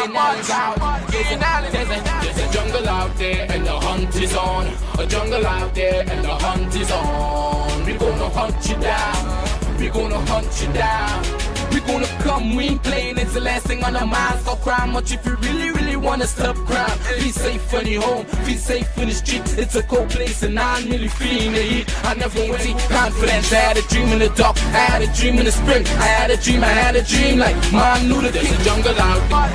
There's a jungle out there and the hunt is on. A jungle out there and the hunt is on. We gonna hunt you down. We gonna hunt you down. We gonna come, we ain't playing, it's the last thing on our minds. Stop crime much if you really wanna stop crime. Be safe in your home, be safe in the street. It's a cold place and I'm really feeling the heat. I never went confidence, I had a dream in the dark, I had a dream in the spring. I had a dream like man knew that there's a jungle out there.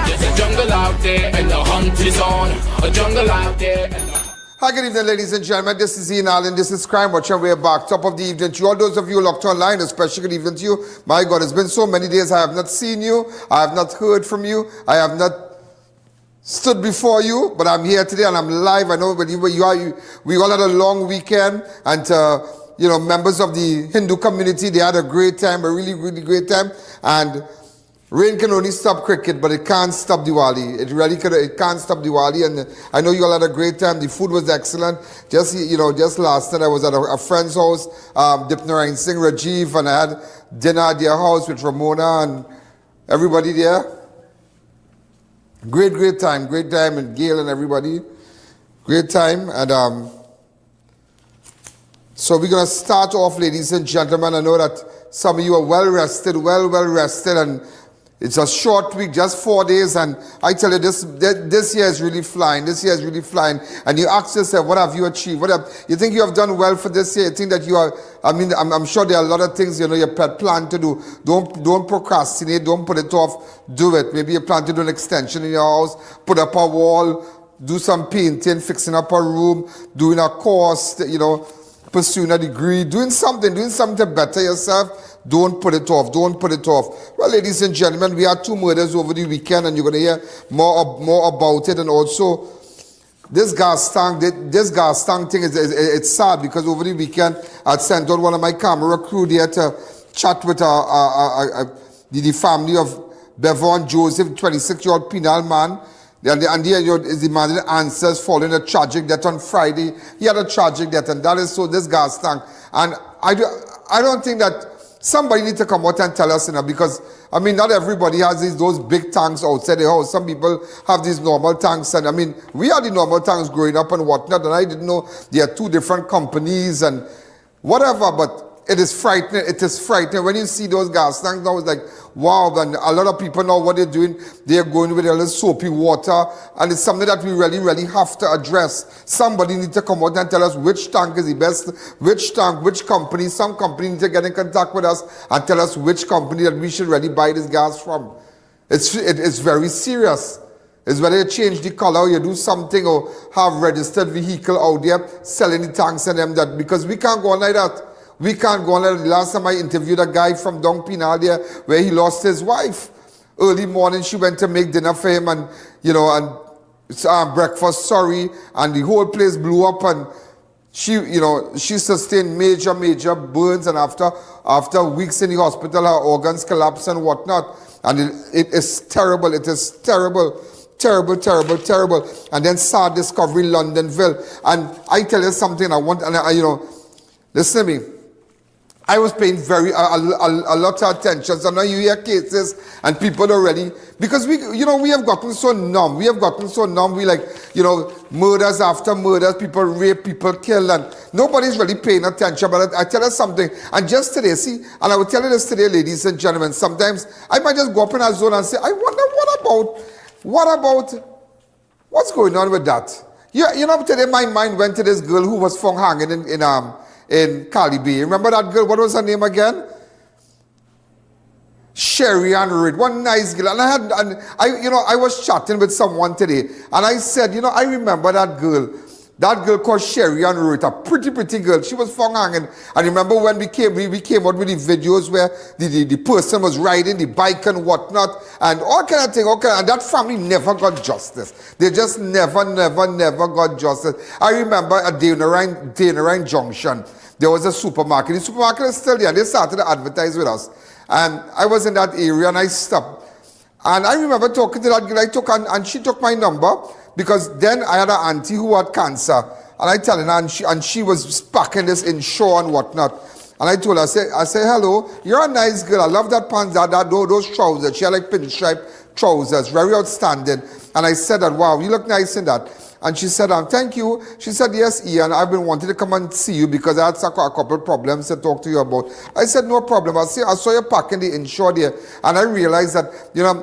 There's a jungle out there and the hunt is on. A jungle out there and the Hi, good evening, ladies and gentlemen. This is I.A.N. This is Crime Watch, and we're back. Top of the evening to you. All those of you locked online, especially good evening to you. My God, it's been so many days I have not seen you. I have not heard from you. I have not stood before you, but I'm here today and I'm live. I know we all had a long weekend, and members of the Hindu community, they had a great time, a really great time. And rain can only stop cricket, but it can't stop Diwali. It can't stop Diwali, and I know you all had a great time. The food was excellent. Just last night I was at a friend's house, Dipnarayan Singh, Rajiv, and I had dinner at their house with Ramona and everybody there. Great time, and Gail and everybody. Great time, and so we're gonna start off, ladies and gentlemen. I know that some of you are well rested, and it's a short week, just 4 days, and I tell you, this year is really flying. And you ask yourself, what have you achieved? You think you have done well for this year? You think that you are? I'm sure there are a lot of things you plan to do. Don't procrastinate. Don't put it off. Do it. Maybe you plan to do an extension in your house, put up a wall, do some painting, fixing up a room, doing a course, pursuing a degree, doing something to better yourself. Don't put it off. Well, ladies and gentlemen, we had 2 murders over the weekend, and you're going to hear more about it. And also, this gas tank thing it's sad, because over the weekend I sent out one of my camera crew there to chat with the family of Bevaughn Joseph, 26-year-old Penal man. And is demanding answers following a tragic death on Friday. He had a tragic death, and that is so this gas tank. And I don't think that somebody need to come out and tell us, because not everybody has those big tanks outside the house. Some people have these normal tanks, and we had the normal tanks growing up and whatnot, and I didn't know there are 2 different companies and whatever, but it is frightening. When you see those gas tanks now, it's like, wow. And a lot of people now, what they're doing, they're going with a little soapy water, and it's something that we really have to address. Somebody needs to come out and tell us which tank is the best, which tank, which company. Some company needs to get in contact with us and tell us which company that we should really buy this gas from. It's very serious. It's whether you change the color, or you do something, or have registered vehicle out there selling the tanks and them, that, because we can't go on like that. We can't go on like that. The last time I interviewed a guy from Down Penal there, where he lost his wife. Early morning, she went to make dinner for him, and breakfast, and the whole place blew up, and she sustained major burns, and after weeks in the hospital, her organs collapsed and whatnot. And it is terrible. It is terrible. And then sad discovery, Longdenville. And I tell you something, listen to me. I was paying a lot of attention. So now you hear cases and people already, because we have gotten so numb. We murders after murders, people rape, people kill, and nobody's really paying attention. But I tell you something, and just today, and I will tell you this today, ladies and gentlemen, sometimes I might just go up in a zone and say, I wonder what about, what's going on with that? Today my mind went to this girl who was found hanging in Cali Bay. Remember that girl? What was her name again? I.A.N. Road. One nice girl. And I was chatting with someone today, and I said, I remember that girl. That girl called I.A.N. Road, a pretty girl. She was found hanging. I remember when we came out with the videos where the person was riding the bike and whatnot, and all kind of thing. And that family never got justice. They just never got justice. I remember at Dana Junction, there was a supermarket. The supermarket is still there. They started to advertise with us. And I was in that area, and I stopped. And I remember talking to that girl. And she took my number, because then I had an auntie who had cancer. And I tell her, and she was packing this in shore and whatnot. And I told her, I said, hello, you're a nice girl. I love that pants, those trousers. She had like pinstripe trousers, very outstanding. And I said that, wow, you look nice in that. And she said, thank you. She said, yes, Ian, I've been wanting to come and see you because I had a couple of problems to talk to you about. I said, no problem. I saw you packing the insure there. And I realized that,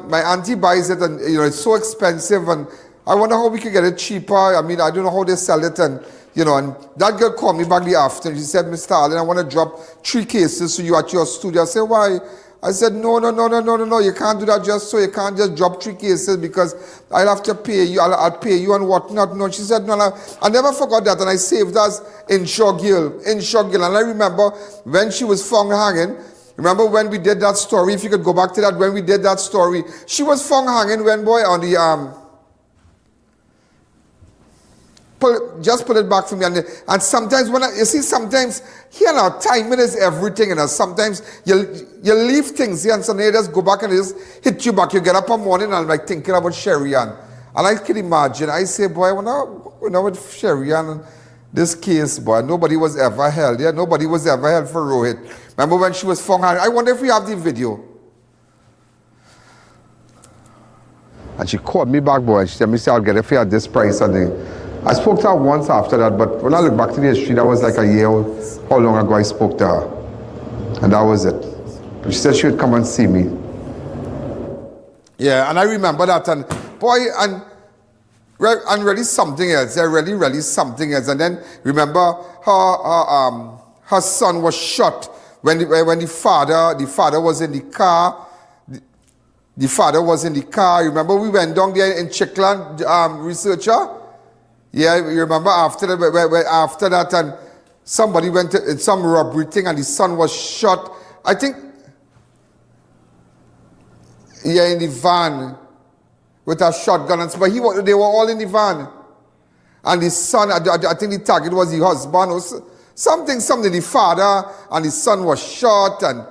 my auntie buys it and, it's so expensive. And I wonder how we could get it cheaper. I mean, I don't know how they sell it. And, and that girl called me back the afternoon. She said, Mr. Allen, I want to drop 3 cases to you at your studio. I said, why? I said, no, you can't do that just so. You can't just drop 3 cases because I'll have to pay you, I'll pay you and whatnot. No, she said, no, I never forgot that, and I saved us insure girl. And I remember when she was found hanging, remember when we did that story, if you could go back to that, when we did that story, she was found hanging when, boy, on the, just put it back for me. And sometimes sometimes here now, timing is everything. Sometimes you leave things here and suddenly you just go back and it just hit you back. You get up in the morning and I'm like thinking about Sherry-Ann. And I can imagine, I say, boy, with Sherry-Ann and this case, boy, nobody was ever held. Yeah, nobody was ever held for Rohit. Remember when she was found? I wonder if we have the video. And she called me back, boy. She said, I'll get it for you at this price. And I spoke to her once after that, but when I look back to the history, that was like a year, how long ago I spoke to her. And that was it. She said she would come and see me. Yeah, and I remember that, and boy, and really something else, really something else. And then remember her son was shot when the father was in the car. The father was in the car. Remember we went down there in Chickland, researcher? Yeah, you remember after that, and somebody went to some robbery thing, and the son was shot. I think, yeah, in the van with a shotgun, but they were all in the van. And the son, I think the target was the husband or something. The father and the son was shot, and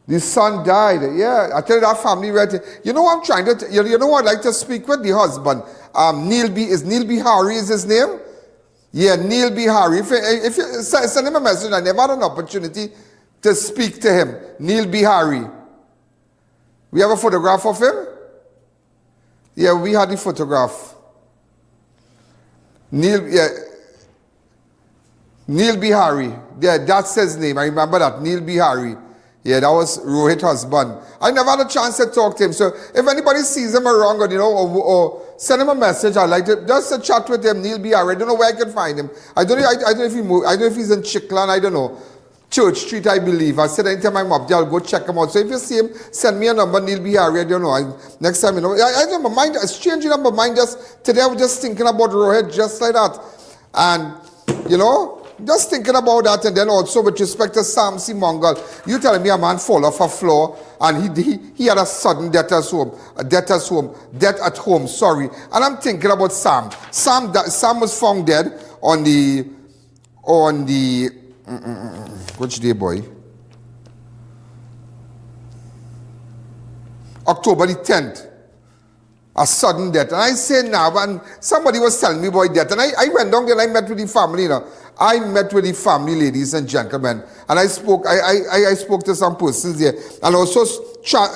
the son died. Yeah, I tell you that family right. You know what I'm trying to. You know what I'd like to speak with the husband. Neil Bihari is his name? Yeah, Neil Bihari. If you send him a message, I never had an opportunity to speak to him. Neil Bihari. We have a photograph of him? Yeah, we had the photograph. Neil Bihari. Yeah, that's his name. I remember that. Neil Bihari. Yeah, that was Rohit's husband. I never had a chance to talk to him. So if anybody sees him around, or send him a message, I'd like to just chat with him. Neil Bihari. I don't know where I can find him. I don't know if he moved. I don't know if he's in Chickland. I don't know. Church Street, I believe. I said anytime I'm up there, I'll go check him out. So if you see him, send me a number, Neil Bihari. I don't know. Next time, I don't know. Mind, it's changing up my mind. Today I was just thinking about Rohit just like that. And, just thinking about that. And then also with respect to Sam Seegulam, you telling me a man fall off a floor and he had a sudden death at home, sorry. And I'm thinking about Sam. Sam was found dead on the which day, boy? October the 10th. A sudden death. And I say now, and somebody was telling me about that. And I went down there and I met with the family. I met with the family, ladies and gentlemen. And I spoke to some persons there. And also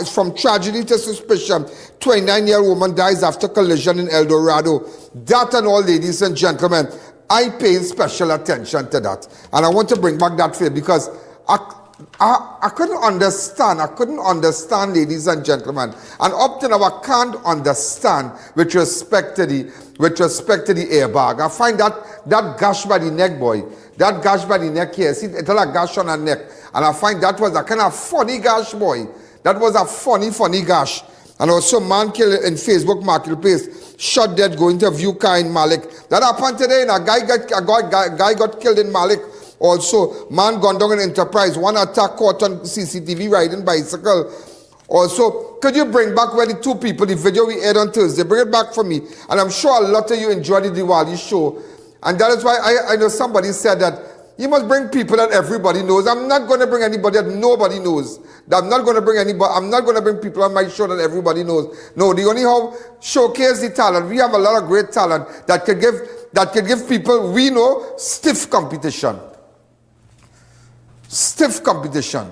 from tragedy to suspicion, 29-year-old woman dies after collision in El Dorado. That and all, ladies and gentlemen, I pay special attention to that. And I want to bring back that fear because I couldn't understand, ladies and gentlemen. And up to now, I can't understand with respect to the airbag. I find that gash by the neck, boy. That gash by the neck here. See, it's like a gash on her neck. And I find that was a kind of funny gash, boy. That was a funny gash. And also, man killed in Facebook Marketplace, shot dead going to view car in Malik. That happened today. And a guy got killed in Malik. Also, man gone down in Enterprise. One attack caught on CCTV riding bicycle. Also, could you bring back where the 2 people, the video we aired on Thursday, bring it back for me. And I'm sure a lot of you enjoyed the Diwali show. And that is why I know somebody said that you must bring people that everybody knows. I'm not going to bring anybody that nobody knows. I'm not going to bring people on my show that everybody knows. No, the only how showcase the talent. We have a lot of great talent that could give people we know stiff competition. Stiff competition.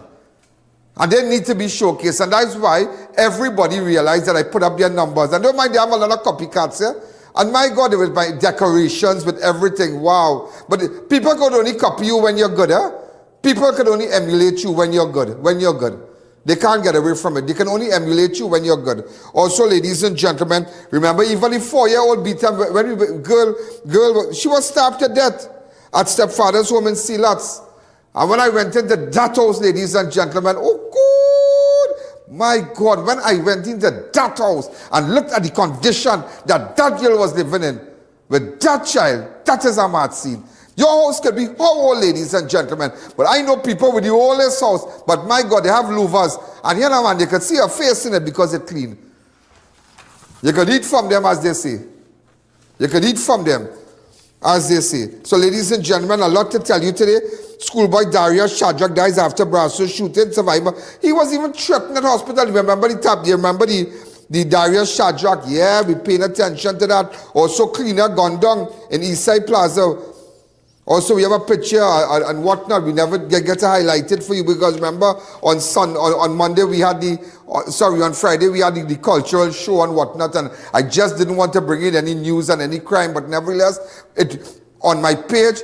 And they need to be showcased. And that's why everybody realized that I put up their numbers. And don't mind, they have a lot of copycats here. And my God, they will buy decorations with everything. Wow. But people could only copy you when you're good, huh? People could only emulate you when you're good. When you're good. They can't get away from it. They can only emulate you when you're good. Also, ladies and gentlemen, remember, even the 4-year-old beat up, girl, she was stabbed to death at stepfather's home in Sealats. And when I went into that house, ladies and gentlemen, oh God, my God, when I went into that house and looked at the condition that girl was living in with that child, that is a mad scene. Your house could be how old, ladies and gentlemen, but I know people with the oldest house, but my God, they have louvers, and you know, man, you can see a face in it because it's clean. You can eat from them, as they say. You can eat from them, as they say. So, ladies and gentlemen, a lot to tell you today. Schoolboy Darius Shadrach dies after Brasso shooting, survivor. He was even threatened at hospital. Remember the tap? You remember the Darius Shadrach? Yeah, we paying attention to that. Also, cleaner gone down in Eastside Plaza. Also, we have a picture and whatnot. We never get to highlight it for you because remember on Monday we had on Friday we had the cultural show and whatnot, and I just didn't want to bring in any news and any crime, but nevertheless, on my page,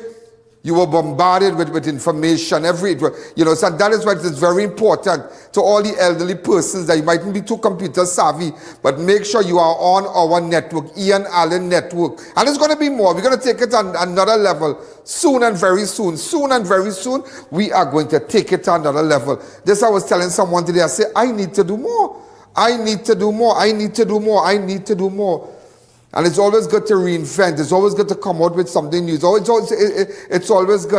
you were bombarded with information, so that is why it is very important to all the elderly persons that you mightn't be too computer savvy, but make sure you are on our network, I.A.N network. And it's going to be more. We're going to take it on another level soon and very soon. Soon and very soon, we are going to take it to another level. This I was telling someone today, I said, I need to do more. I need to do more. I need to do more. I need to do more. And it's always good to reinvent. It's always good to come out with something new. It's always good.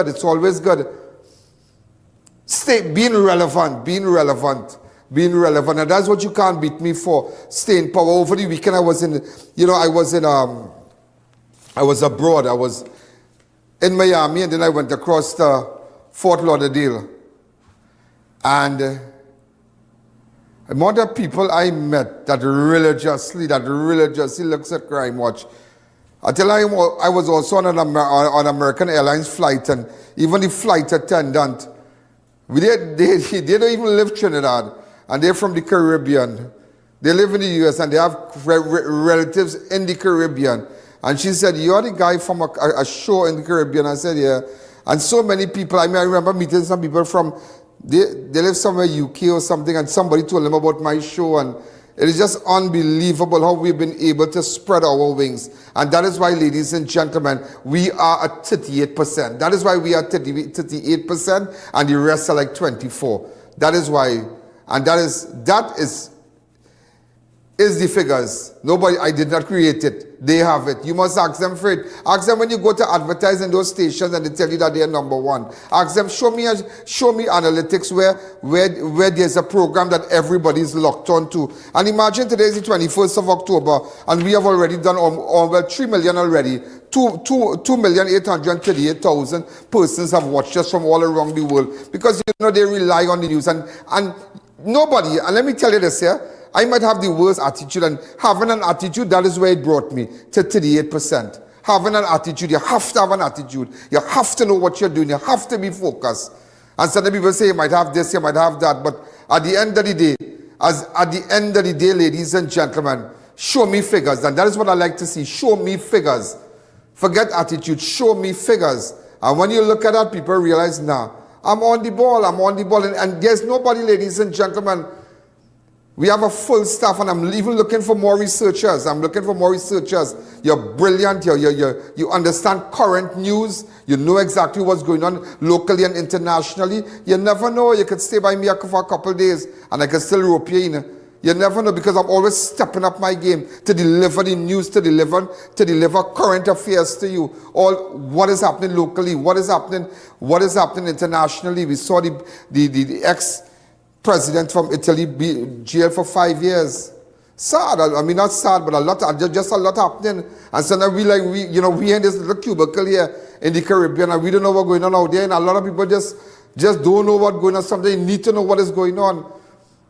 It's always good. Being relevant. And that's what you can't beat me for. Stay in power. Over the weekend, I was abroad. I was in Miami, and then I went across to Fort Lauderdale. And the amount of people I met that religiously looks at crime watch. I tell you, I was also on an American Airlines flight, and even the flight attendant, they don't even live Trinidad, and they're from the Caribbean. They live in the U.S. and they have relatives in the Caribbean. And she said, "You're the guy from a show in the Caribbean." I said, "Yeah." And so many people. I remember meeting some people from. They live somewhere UK or something, and somebody told them about my show, and it is just unbelievable how we've been able to spread our wings. And that is why, ladies and gentlemen, we are at 38%. That is why we are 38%, and the rest are like 24%. That is why, and that is the figures. Nobody, I did not create it. They have it. You must ask them for it. Ask them when you go to advertise in those stations and they tell you that they are number one. Ask them, show me analytics where there's a program that everybody's locked on to. And imagine today is the 21st of October and we have already done 3 million already. 2,838,000 persons have watched us from all around the world because they rely on the news and nobody, and let me tell you this here, I might have the worst attitude, and having an attitude, that is where it brought me to 38%. Having an attitude, you have to have an attitude. You have to know what you're doing. You have to be focused. And some people say you might have this, you might have that, but at the end of the day, ladies and gentlemen, show me figures. And that is what I like to see. Show me figures. Forget attitude. Show me figures. And when you look at that, people realize, nah, I'm on the ball. And there's nobody, ladies and gentlemen. We have a full staff, and I'm even looking for more researchers. You're brilliant. You understand current news. You know exactly what's going on locally and internationally. You never know. You could stay by me for a couple of days, and I could still rope you in. You never know, because I'm always stepping up my game to deliver the news, to deliver current affairs to you. All what is happening locally, what is happening internationally. We saw the ex-president from Italy be jailed for 5 years. Sad. I mean, not sad, but just a lot happening. And so now we in this little cubicle here in the Caribbean, and we don't know what's going on out there. And a lot of people just don't know what's going on. Sometimes you need to know what is going on.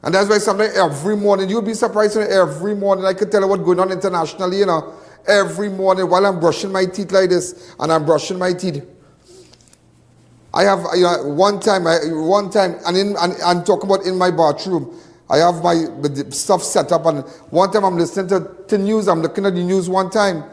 And that's why sometimes every morning, you'll be surprised every morning, I can tell you what's going on internationally, every morning while I'm brushing my teeth like this, and I'm brushing my teeth. I have, one time, and talking about in my bathroom, I have the stuff set up, and one time I'm listening to news, I'm looking at the news one time,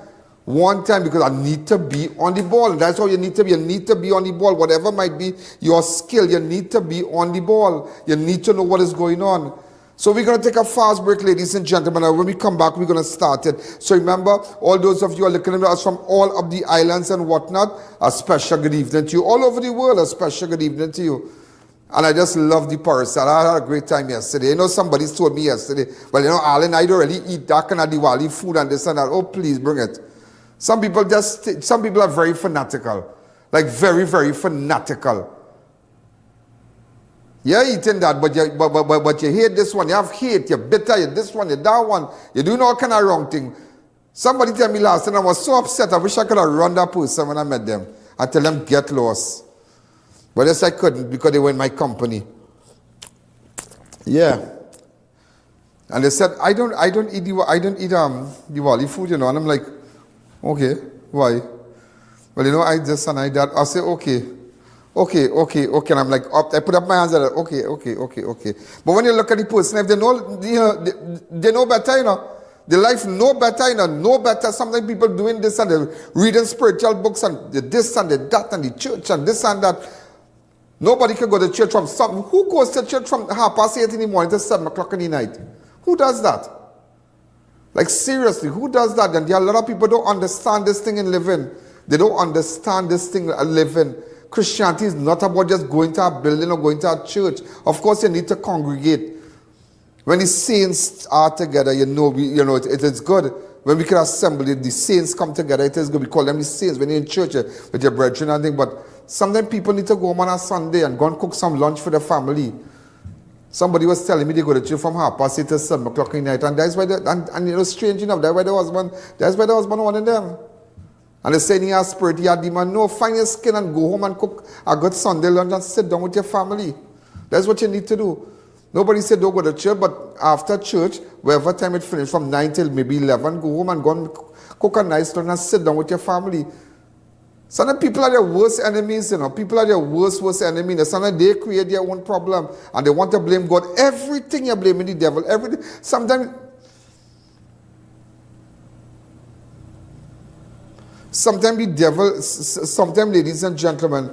because I need to be on the ball. And that's how you need to be. You need to be on the ball. Whatever might be your skill, you need to be on the ball. You need to know what is going on. So we're going to take a fast break, ladies and gentlemen, and when we come back, we're going to start it. So remember, all those of you who are looking at us from all of the islands and whatnot, a special good evening to you. All over the world, a special good evening to you. And I just love the parasol. I had a great time yesterday. Somebody told me yesterday, well, I don't really eat that kind of Diwali food and this and that. Oh, please, bring it. Some people are very fanatical. Like very, very fanatical. You're eating that, but you hate this one. You have hate. You're bitter. You're this one. You're that one. You're doing all kind of wrong thing. Somebody tell me last, and I was so upset. I wish I could have run that person when I met them. I tell them, get lost. But yes, I couldn't because they were in my company. Yeah. And they said, I don't eat Diwali food, And I'm like, okay, why? Well, I this and I that. I say, okay. And I'm like, I put up my hands and I'm like, okay. But when you look at the person, if they know, they know better, The life know better, know better. Sometimes people doing this and they're reading spiritual books and this and that and the church and this and that. Nobody can go to church from something. Who goes to church from 8:30 in the morning to 7 o'clock in the night? Who does that? Like seriously, who does that? And there are a lot of people who don't understand this thing in living. They don't understand this thing in living. Christianity is not about just going to a building or going to a church. Of course, you need to congregate. When the saints are together, it is good. When we can assemble, the saints come together, it is good. We call them the saints when you're in church with your brethren and things. But sometimes people need to go home on a Sunday and go and cook some lunch for the family. Somebody was telling me they go to church from 8:30 to 7 o'clock in the night. And that's why, strange enough, that's why the husband wanted them. And they say he has spirit, he has demon. No, find your skin and go home and cook a good Sunday lunch and sit down with your family. That's what you need to do. Nobody said don't go to church, but after church, wherever time it finished, from 9 till maybe 11, go home and go and cook a nice lunch and sit down with your family. Sometimes people are their worst enemies, People are their worst enemy. Sometimes they create their own problem and they want to blame God. Everything you're blaming the devil. Everything. Sometimes the devil, ladies and gentlemen,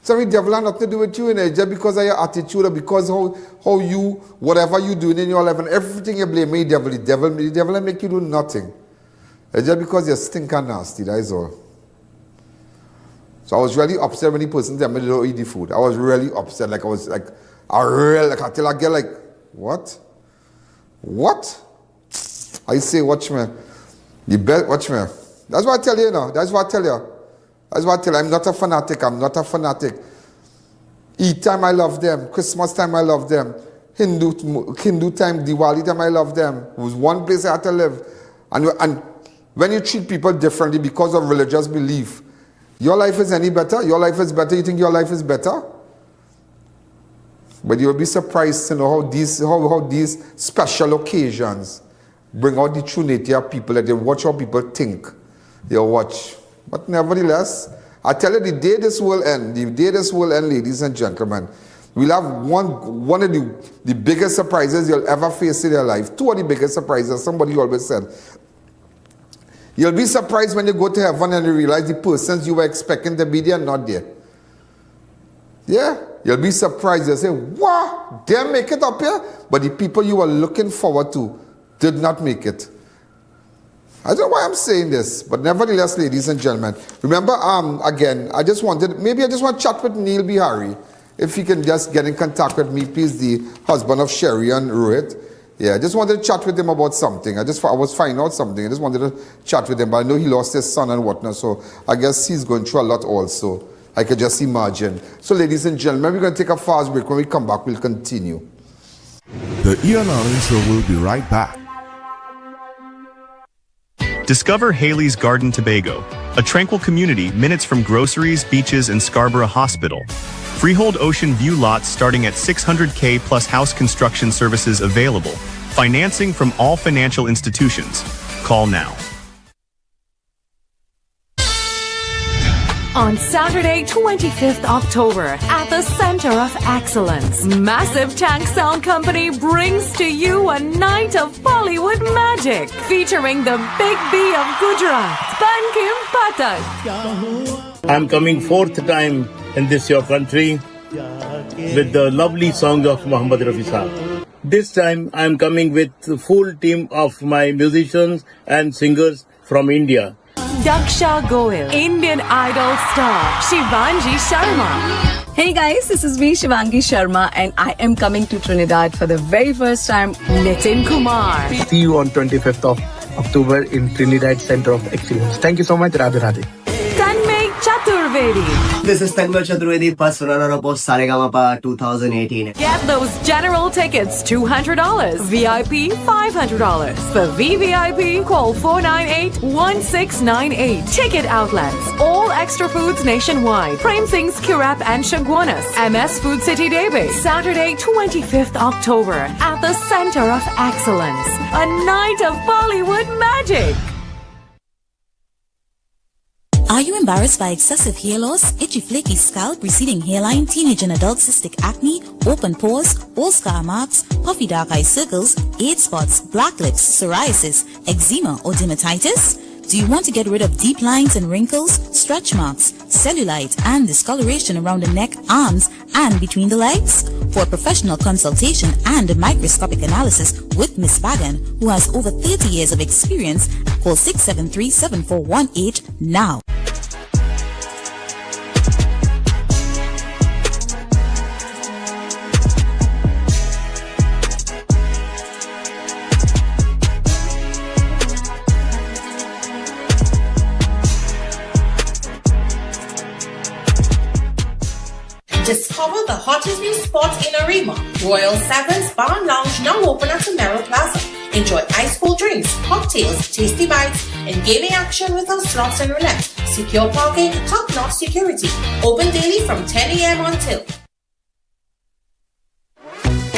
sometimes the devil has nothing to do with you, just because of your attitude or because how you, whatever you doing in your life and everything you blame the devil. The devil will make you do nothing. It's just because you stink and nasty, that is all. So I was really upset when the person told me they don't eat the food. I was really upset. I till I get like, what? What? I say, watch me. You bet, watch me. That's what I tell you now. That's what I tell you. I'm not a fanatic. Eid time, I love them. Christmas time, I love them. Hindu time, Diwali time, I love them. It was one place I had to live. And when you treat people differently because of religious belief, your life is any better? Your life is better? You think your life is better? But you'll be surprised to know how these special occasions bring out the true nature of people, that they watch how people think. They watch. But nevertheless, I tell you, the day this will end, ladies and gentlemen, we'll have one of the biggest surprises you'll ever face in your life. Two of the biggest surprises, somebody always said. You'll be surprised when you go to heaven and you realize the persons you were expecting to be there are not there. Yeah? You'll be surprised. You'll say, wow, they make it up here? But the people you were looking forward to did not make it. I don't know why I'm saying this, but nevertheless, ladies and gentlemen, remember, again, I just want to chat with Neil Bihari. If he can just get in contact with me, please, the husband of Sherry and Rohit. Yeah, I just wanted to chat with him about something. I was finding out something. I just wanted to chat with him, but I know he lost his son and whatnot, so I guess he's going through a lot also. I could just imagine. So, ladies and gentlemen, we're going to take a fast break. When we come back, we'll continue. The I.A.N show will be right back. Discover Haley's Garden Tobago, a tranquil community minutes from groceries, beaches, and Scarborough Hospital. Freehold ocean view lots starting at $600K plus house construction services available. Financing from all financial institutions. Call now. On Saturday, 25th October, at the Center of Excellence, Massive Tank Sound Company brings to you a night of Bollywood magic, featuring the Big B of Gujarat, Bankim Pathak. I'm coming fourth time in this your country with the lovely songs of Muhammad Rafi Saab. This time I'm coming with the full team of my musicians and singers from India. Daksha Goyal, Indian Idol star, Shivangi Sharma. Hey guys, this is me Shivangi Sharma and I am coming to Trinidad for the very first time. Nitin Kumar. See you on 25th of October in Trinidad Center of Excellence. Thank you so much. Radhe Radhe. Tanmay Chaturvedi. This is Tanmay Chaturvedi, first runner-up of Saregama 2018. Get those general tickets $200, VIP $500. For VVIP, call 498-1698. Ticket outlets, all extra foods nationwide. Prem Singh's Kirap and Shagwanas, MS Food City Debe. Saturday, 25th October, at the Center of Excellence. A night of Bollywood magic. Are you embarrassed by excessive hair loss, itchy flaky scalp, receding hairline, teenage and adult cystic acne, open pores, old scar marks, puffy dark eye circles, age spots, black lips, psoriasis, eczema or dermatitis? Do you want to get rid of deep lines and wrinkles, stretch marks, cellulite and discoloration around the neck, arms and between the legs? For a professional consultation and a microscopic analysis with Ms. Bevaughn, who has over 30 years of experience, call 673-7418 now. Discover the hottest new spot in Arima. Royal Sevens Bar and Lounge now open at Samaro Plaza. Enjoy ice cold drinks, cocktails, tasty bites, and gaming action with our slots and roulette. Secure parking, top-notch security. Open daily from 10 a.m. until.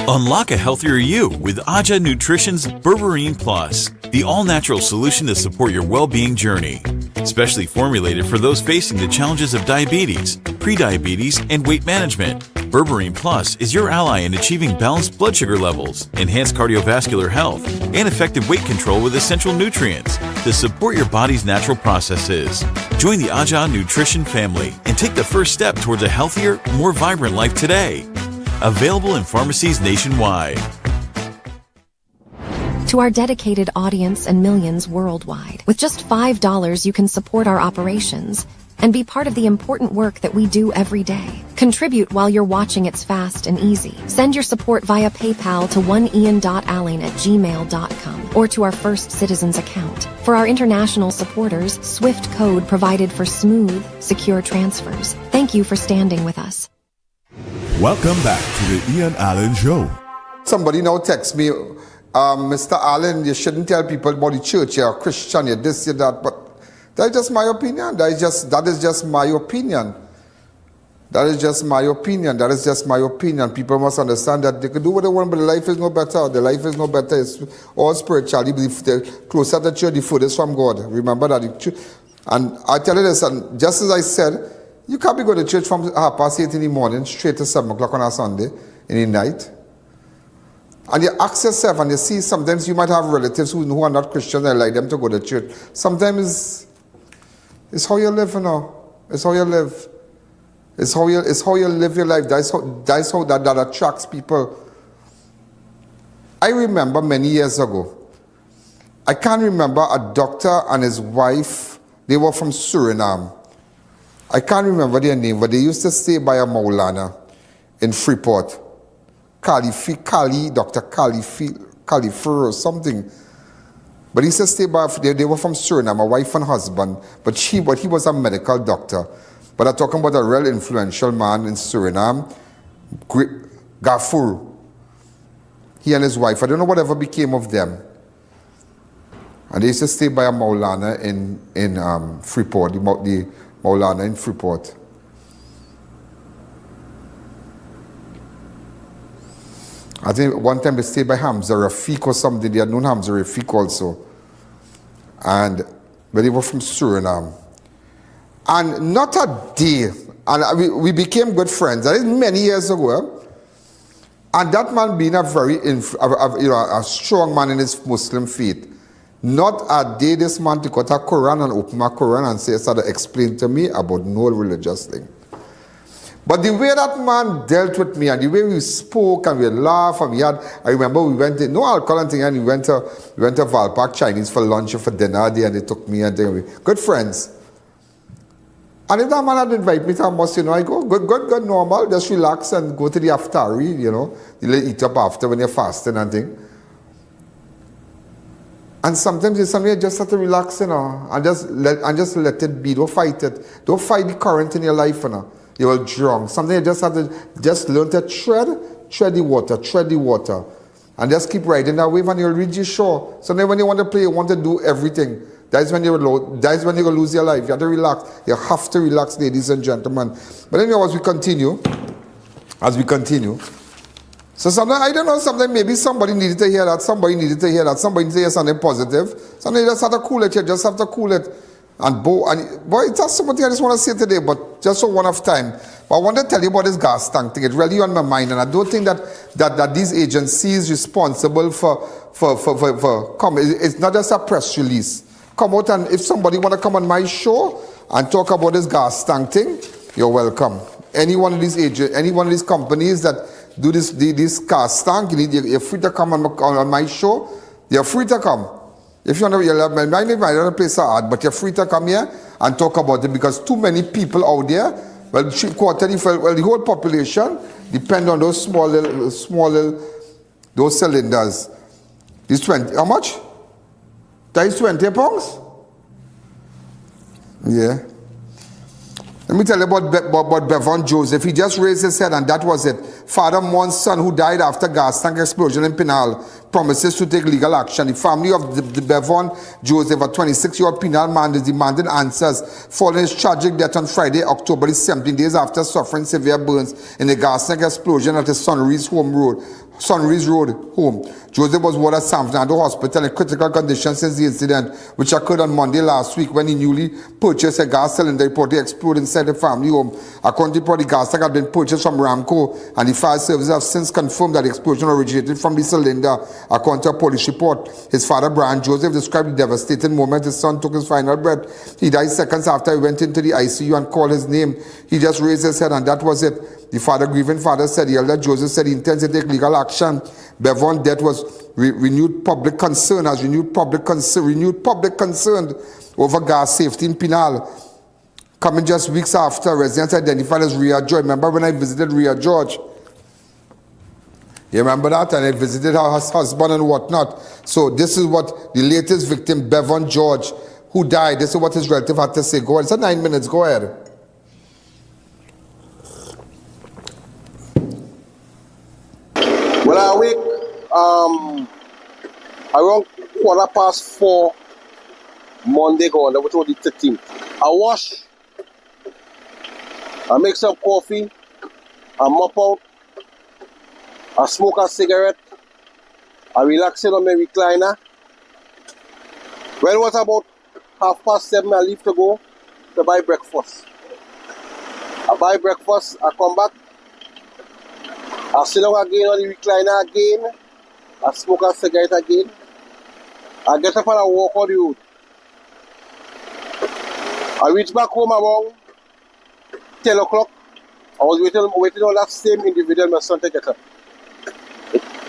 Unlock a healthier you with Aja Nutrition's Berberine Plus, the all-natural solution to support your well-being journey. Specially formulated for those facing the challenges of diabetes, prediabetes, and weight management. Berberine Plus is your ally in achieving balanced blood sugar levels, enhanced cardiovascular health, and effective weight control with essential nutrients to support your body's natural processes. Join the Aja Nutrition family and take the first step towards a healthier, more vibrant life today. Available in pharmacies nationwide. To our dedicated audience and millions worldwide, with just $5 you can support our operations and be part of the important work that we do every day. Contribute while you're watching. It's fast and easy. Send your support via PayPal to ianalleyne@gmail.com or to our First Citizens account. For our international supporters, SWIFT code provided for smooth, secure transfers. Thank you for standing with us. Welcome back to the I.A.N Show. Somebody now text me, Mr. Allen, you shouldn't tell people about the church, you're a Christian, you're this, you're that, but that is just my opinion. That is just my opinion. That is just my opinion. That is just my opinion. People must understand that they can do what they want, but the life is no better. The life is no better. It's all spiritual. The closer to the church, the furthest from God. Remember that. And I tell you this, and just as I said, you can't be going to church from 8:30 in the morning straight to 7 o'clock on a Sunday in the night. And you ask yourself, and you see sometimes you might have relatives who are not Christians and like them to go to church. Sometimes it's how you live, you know. It's how you live. It's how you live your life. That's how that attracts people. I remember many years ago, I can't remember a doctor and his wife, they were from Suriname. I can't remember their name, but they used to stay by a Maulana in Freeport. Dr. Califur or something. But he used to stay by, they were from Suriname, a wife and husband, but he was a medical doctor. But I'm talking about a real influential man in Suriname, Gafur. He and his wife, I don't know whatever became of them. And they used to stay by a Maulana in Freeport, the Maulana in Freeport. I think one time they stayed by Hamza Rafiq or something. They had known Hamza Rafiq also. But they were from Suriname. And not a day, and we became good friends. That is many years ago. And that man being a very, a strong man in his Muslim faith, not a day this man to cut a Quran and open my Quran and say, started explain to me about no religious thing. But the way that man dealt with me and the way we spoke and we laughed and I remember we went to, no alcohol and thing, and we went to Valpark Chinese for lunch or for dinner there, and they took me and they good friends. And if that man had invited me to a mosque, I go, good, normal, just relax and go to the iftari, you eat up after when you're fasting and thing. And sometimes you just have to relax, and just let it be. Don't fight it. Don't fight the current in your life, You will drown. Sometimes you just have to just learn to tread the water, and just keep riding that wave, and you'll reach your shore. Sometimes when you want to play, you want to do everything. That's when you're going to lose your life. You have to relax. You have to relax, ladies and gentlemen. But anyway, as we continue, so sometimes, I don't know, sometimes maybe somebody needed to hear that, somebody needed to hear something positive. Sometimes you just have to cool it, And boy, it's not something I just want to say today, but just for one of time. But I want to tell you about this gas tank thing. It's really on my mind, and I don't think that these agencies responsible for it's not just a press release. Come out, and if somebody want to come on my show and talk about this gas tank thing, you're welcome. Any one of these companies that do this gas tank, you're free to come on my show. You're free to come. If you want to, I don't place a ad, but you're free to come here and talk about it, because too many people out there, the whole population depend on those small little those cylinders. This 20, how much? That is 20 pounds? Yeah. Let me tell you about Bevaughn Joseph. He just raised his head and that was it. Father mourns son who died after gas tank explosion in Penal. Promises to take legal action. The family of the Bevaughn Joseph, a 26-year-old Penal man, is demanding answers following his tragic death on Friday, October 17, days after suffering severe burns in a gas tank explosion at his Sunrees Road home. Joseph was warded at Sam Seegulam Hospital in critical condition since the incident, which occurred on Monday last week when he newly purchased a gas cylinder reportedly exploded inside the family home. According to the report, the gas tank had been purchased from Ramco, and the fire services have since confirmed that the explosion originated from the cylinder. According to a police report, his father, Brian Joseph, described the devastating moment his son took his final breath. He died seconds after he went into the ICU and called his name. He just raised his head and that was it. The grieving father said, the elder Joseph said he intends to take legal action. Bevaughn death was renewed public concern over gas safety in Penal. Coming just weeks after, residents identified as Rhea George. Remember when I visited Rhea George? You remember that? And I visited her husband and whatnot. So this is what the latest victim, Bevaughn George, who died, this is what his relative had to say. Go ahead. It's 9 minutes. Go ahead. Well, I wake around 4:15 Monday going, that was the 13th. I wash, I make some coffee, I mop out, I smoke a cigarette, I relax on my recliner. When it was about 7:30, I leave to go to buy breakfast. I buy breakfast, I come back, I sit down again on the recliner again, I smoke a cigarette again, I get up and I walk on the road. I reach back home around 10 o'clock. I was waiting on that same individual, my son, to get up.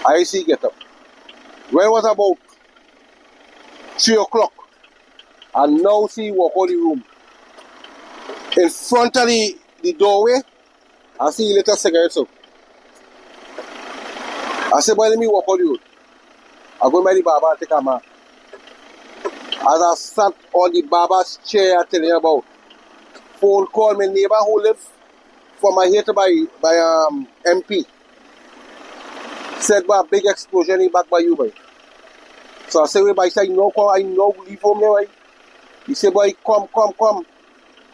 I see get up. When it was about 3 o'clock, I now see walk out the room. In front of the doorway, I see he lit a cigarette up. I said, boy, let me walk out the road. I go by the barber and take a mark. As I sat on the barber's chair telling you about, phone call my neighbor who live from my here to by MP. Said, boy, a big explosion in back by you, boy. So I said, well, boy, I know leave home there, boy. He said, boy, come.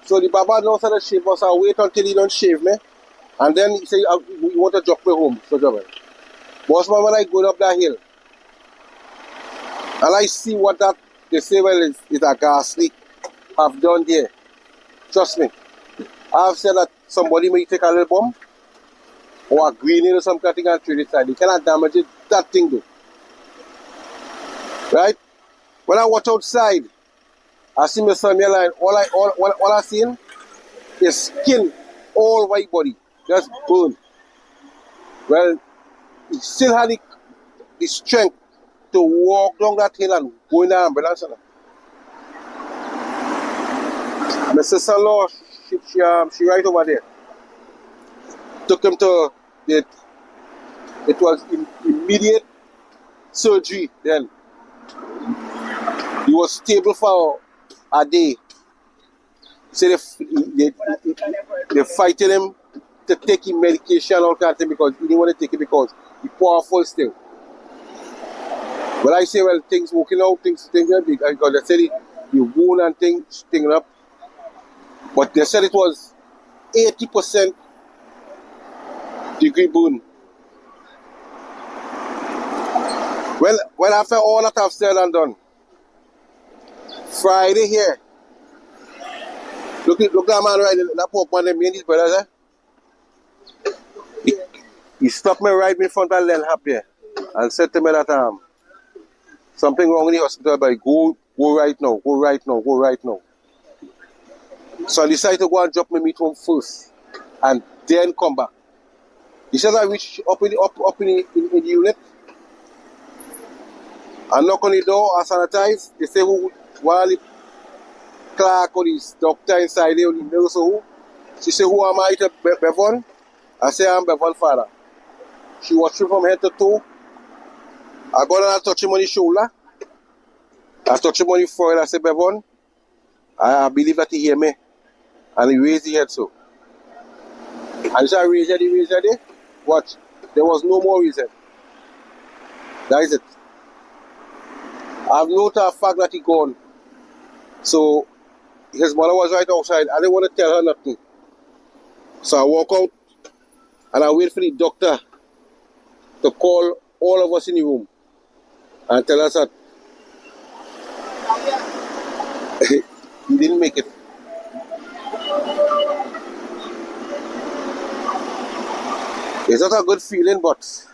So the barber now said, shave us, I wait until he don't shave me. And then he said, we want to drop me home. So, boy. Boss man, when I go up that hill, and I see what that, they say, well, it's a gas leak, have done there. Trust me. I've said that somebody may take a little bomb or a grenade or some kind of thing and throw it inside. They cannot damage it. That thing do. Right? When I watch outside, I see my son line. All I seen is skin, all white body, just burned. Well, he still had the strength to walk down that hill and go in the ambulance. My sister-in-law, she right over there. Took him to it was immediate surgery then. He was stable for a day. So they fighting him to take his medication all kind of thing because he didn't want to take it because he's powerful still. But I say, well, things working out, things are big. Because they said he wound and things up. But they said it was 80% degree burn. Well, after all that I've said and done, Friday here, look that man right, that pork man, me and his brothers, he stopped me right in front of Len Hap here and said to me that something wrong in the hospital, but go right now, go right now, go right now. So I decided to go and drop my meat home first and then come back. He said I reach up in the unit and knock on the door and sanitize. They say while the clerk or the doctor inside there or the nurse or who. She said, who am I to Bevaughn? I say I'm Bevaughn father. She watched me from head to toe. I got and I touch him on the shoulder. I touch him on the forehead. I say, Bevaughn, I believe that he hear me. And he raised the head so. And so I raised it. Watch. There was no more reason. That is it. I've noted the fact that he gone. So his mother was right outside. I didn't want to tell her nothing. So I walk out and I wait for the doctor to call all of us in the room and tell us that he didn't make it. It's not a good feeling, but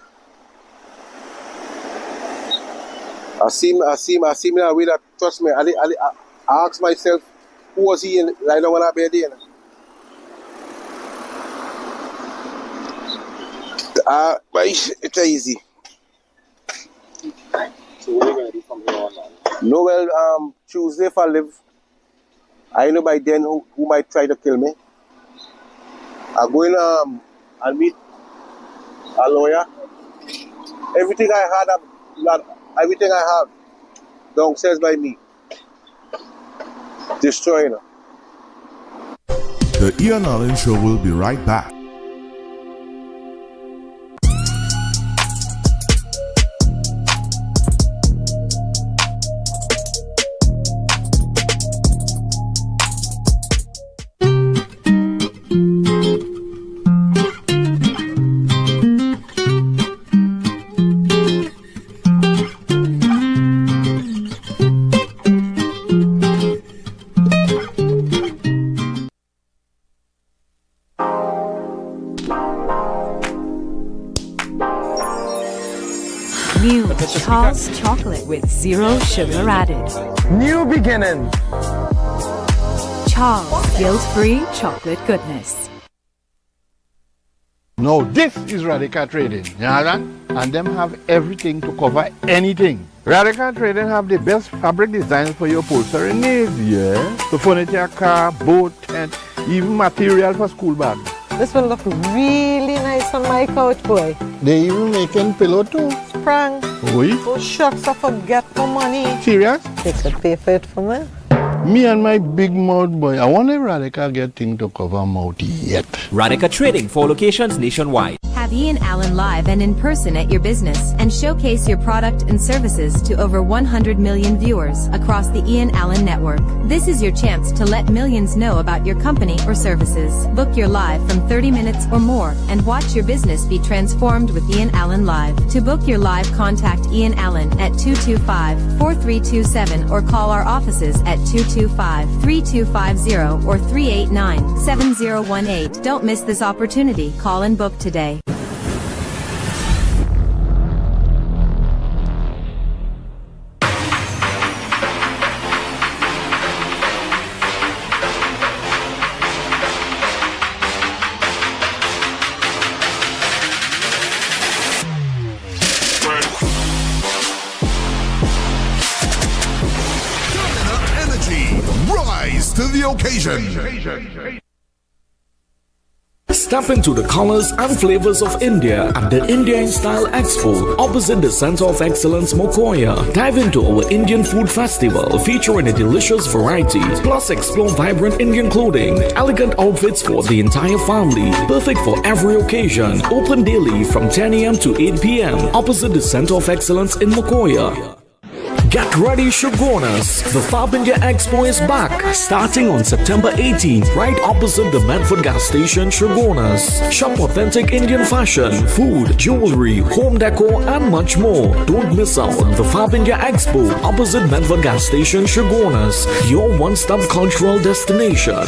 I see him in a way that, trust me, I ask myself, who was he in right now when I be there? But it's easy. So what are you going to do from here on? No, well, Tuesday if I live, I know by then who might try to kill me. I'm going I'll meet a lawyer. Everything I have downstairs by me. Destroying her. The I.A.N Show will be right back. Charles chocolate with 0 sugar added. New beginning. Charles guilt-free chocolate goodness. Now this is Radical Trading, you understand? And them have everything to cover anything. Radical Trading have the best fabric designs for your upholstery needs, yeah? The furniture, car, boat, and even material for school bags. This will look really nice on my couch, boy. They even making pillow too. Sprang. Oui? Oh shucks, I forget my money. Serious? They could pay for it for me. Me and my big mouth boy, I wonder if Radical get thing to cover mouth yet. Radical Trading, 4 locations nationwide. Have Ian Allen live and in person at your business and showcase your product and services to over 100 million viewers across the Ian Allen network. This is your chance to let millions know about your company or services. Book your live from 30 minutes or more and watch your business be transformed with Ian Allen Live. To book your live, contact Ian Allen at 225-4327 or call our offices at 225-3250 or 389-7018. Don't miss this opportunity. Call and book today. Rise to the occasion. Step into the colors and flavors of India at the India in Style Expo opposite the Center of Excellence, Mokoya. Dive into our Indian Food Festival featuring a delicious variety, plus explore vibrant Indian clothing, elegant outfits for the entire family, perfect for every occasion. Open daily from 10 a.m. to 8 p.m. opposite the Center of Excellence in Mokoya. Get ready, Shogunas! The Fab India Expo is back, starting on September 18th, right opposite the Medford gas station, Shogunas. Shop authentic Indian fashion, food, jewelry, home decor, and much more. Don't miss out on the Fab India Expo opposite Medford gas station, Shogunas, your one-stop cultural destination.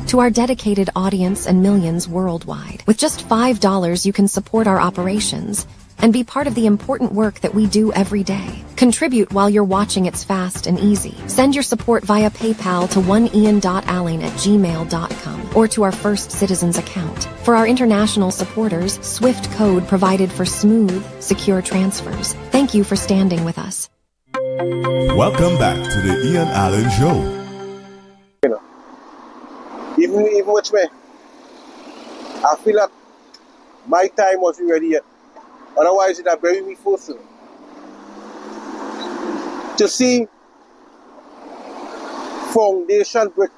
To our dedicated audience and millions worldwide, with just $5 you can support our operations and be part of the important work that we do every day. Contribute while you're watching. It's fast and easy. Send your support via PayPal to oneian.alleyne@gmail.com or to our First Citizens account. For our international supporters, Swift code provided for smooth, secure transfers. Thank you for standing with us. Welcome back to the Ian Allen Show. Even with me, I feel like my time wasn't ready yet. Otherwise, it would bury me first. To see foundation brick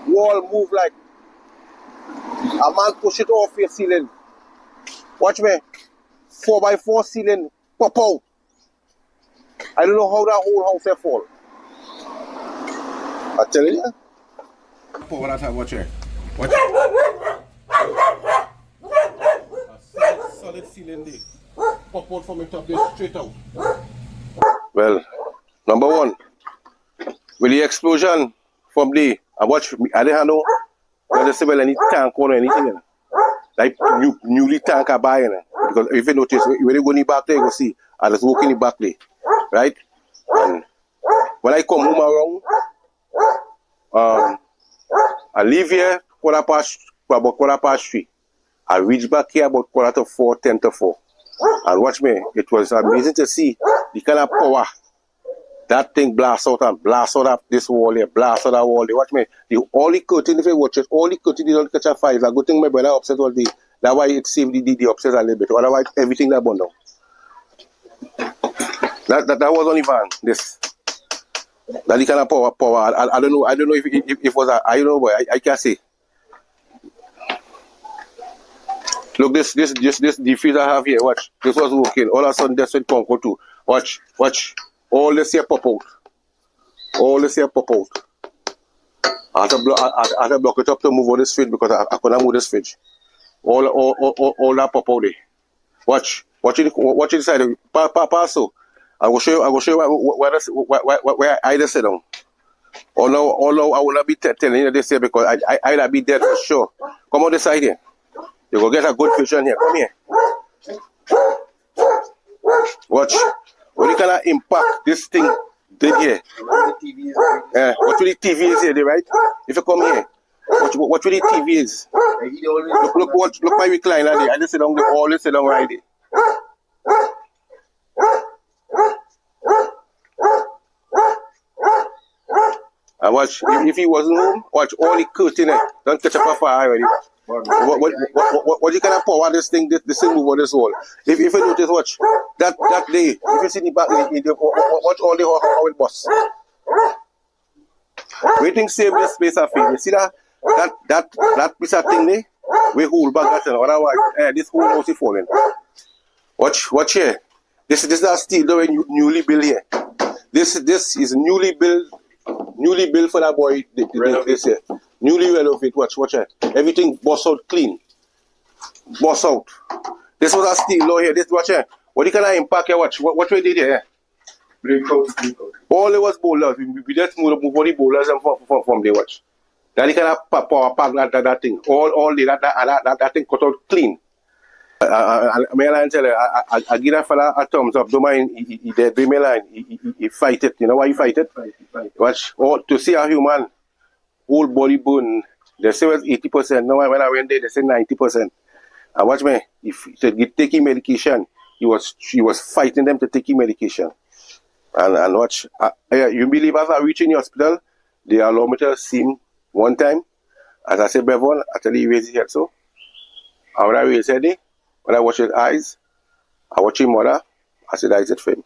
wall move like a man push it off your ceiling. Watch me. 4x4 ceiling pop out. I don't know how that whole house will fall. I tell you. One at a time, watch here. Watch solid ceiling there. Pop out from the top there, straight out. Well, number one, with the explosion from there, I watch, I didn't know whether they any tank or anything. Like newly tank I buy. Because if you notice, when you go in the back there, you see, I just walk in the back there. Right? And when I come home around, I leave here about quarter past 3. I reach back here about 4:45, 10 to 4. And watch me, it was amazing to see the kind of power that thing blast out and blast out of this wall here, blast out that wall there. Watch me, all the curtain, if you watch it, all the curtain don't catch a fire. It's a good thing my brother upset all day. That's why it saved the upset a little bit. Otherwise, everything that burned down. That was only van, this. That the kind of power. I don't know if it was I don't know, but I can't say. Look, this diffuser I have here, watch. This was working. All of a sudden, that's when Concord too. Watch. All this here pop out. I had to block it up to move on this fridge because I couldn't move this fridge. All that pop out there. Watch inside. Pass so. I will show you where I just sit down. Although I will not be telling you this here because I will be dead for sure. Come on this side here. You go get a good vision here. Come here. Watch. What you gonna impact this thing did here? What really TV is here, right? If you come here, what really TV is? Look my recliner there. I just sit down there, all sit down right there. And watch, if he wasn't home, watch all the curtain there. Don't catch up a fire already. What you kind of power this thing move on this wall. If you notice, watch that day, if you see the back, watch all the how it busts. Waiting save this space I feel. You see that piece of thing there? We hold back that. Otherwise, this whole house is falling. Watch here. This is a steel door newly built here. This is newly built for that boy. This here. Newly renovated. Watch here. Everything bust out clean. Bust out. This was a steel door here. This watch here. What kind of impact here? Watch. What we did here? Break out. All it was bowlers. We just move all the bowlers from the watch. That kind of power pack that thing. All that thing cut out clean. I tell you, I give that fella a thumbs up. Don't mind, he dead by my line. He fight it. You know why he fight it? Watch. To see a human whole body burn, they say it was 80%. Now when I went there, they said 90%. And watch me, if he taking medication, he was fighting them to take medication. And watch, you believe as I reach in the hospital, they allow me to see him one time. As I said, Bevaughn, I tell you, he raised his head so. And when I raised his head, when I watch his eyes, I watch his mother, I said, that's it for him.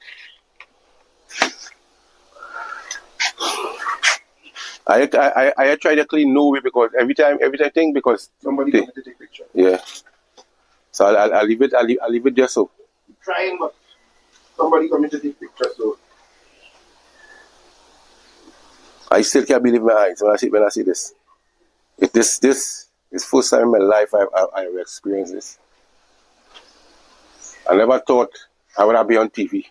I try to clean no way because every time because somebody coming to take picture. Yeah. So I'll leave it there so. Trying, but somebody coming to take picture so. I still can't believe my eyes when I see this. This is first time in my life I have experienced this. I never thought I would be on TV.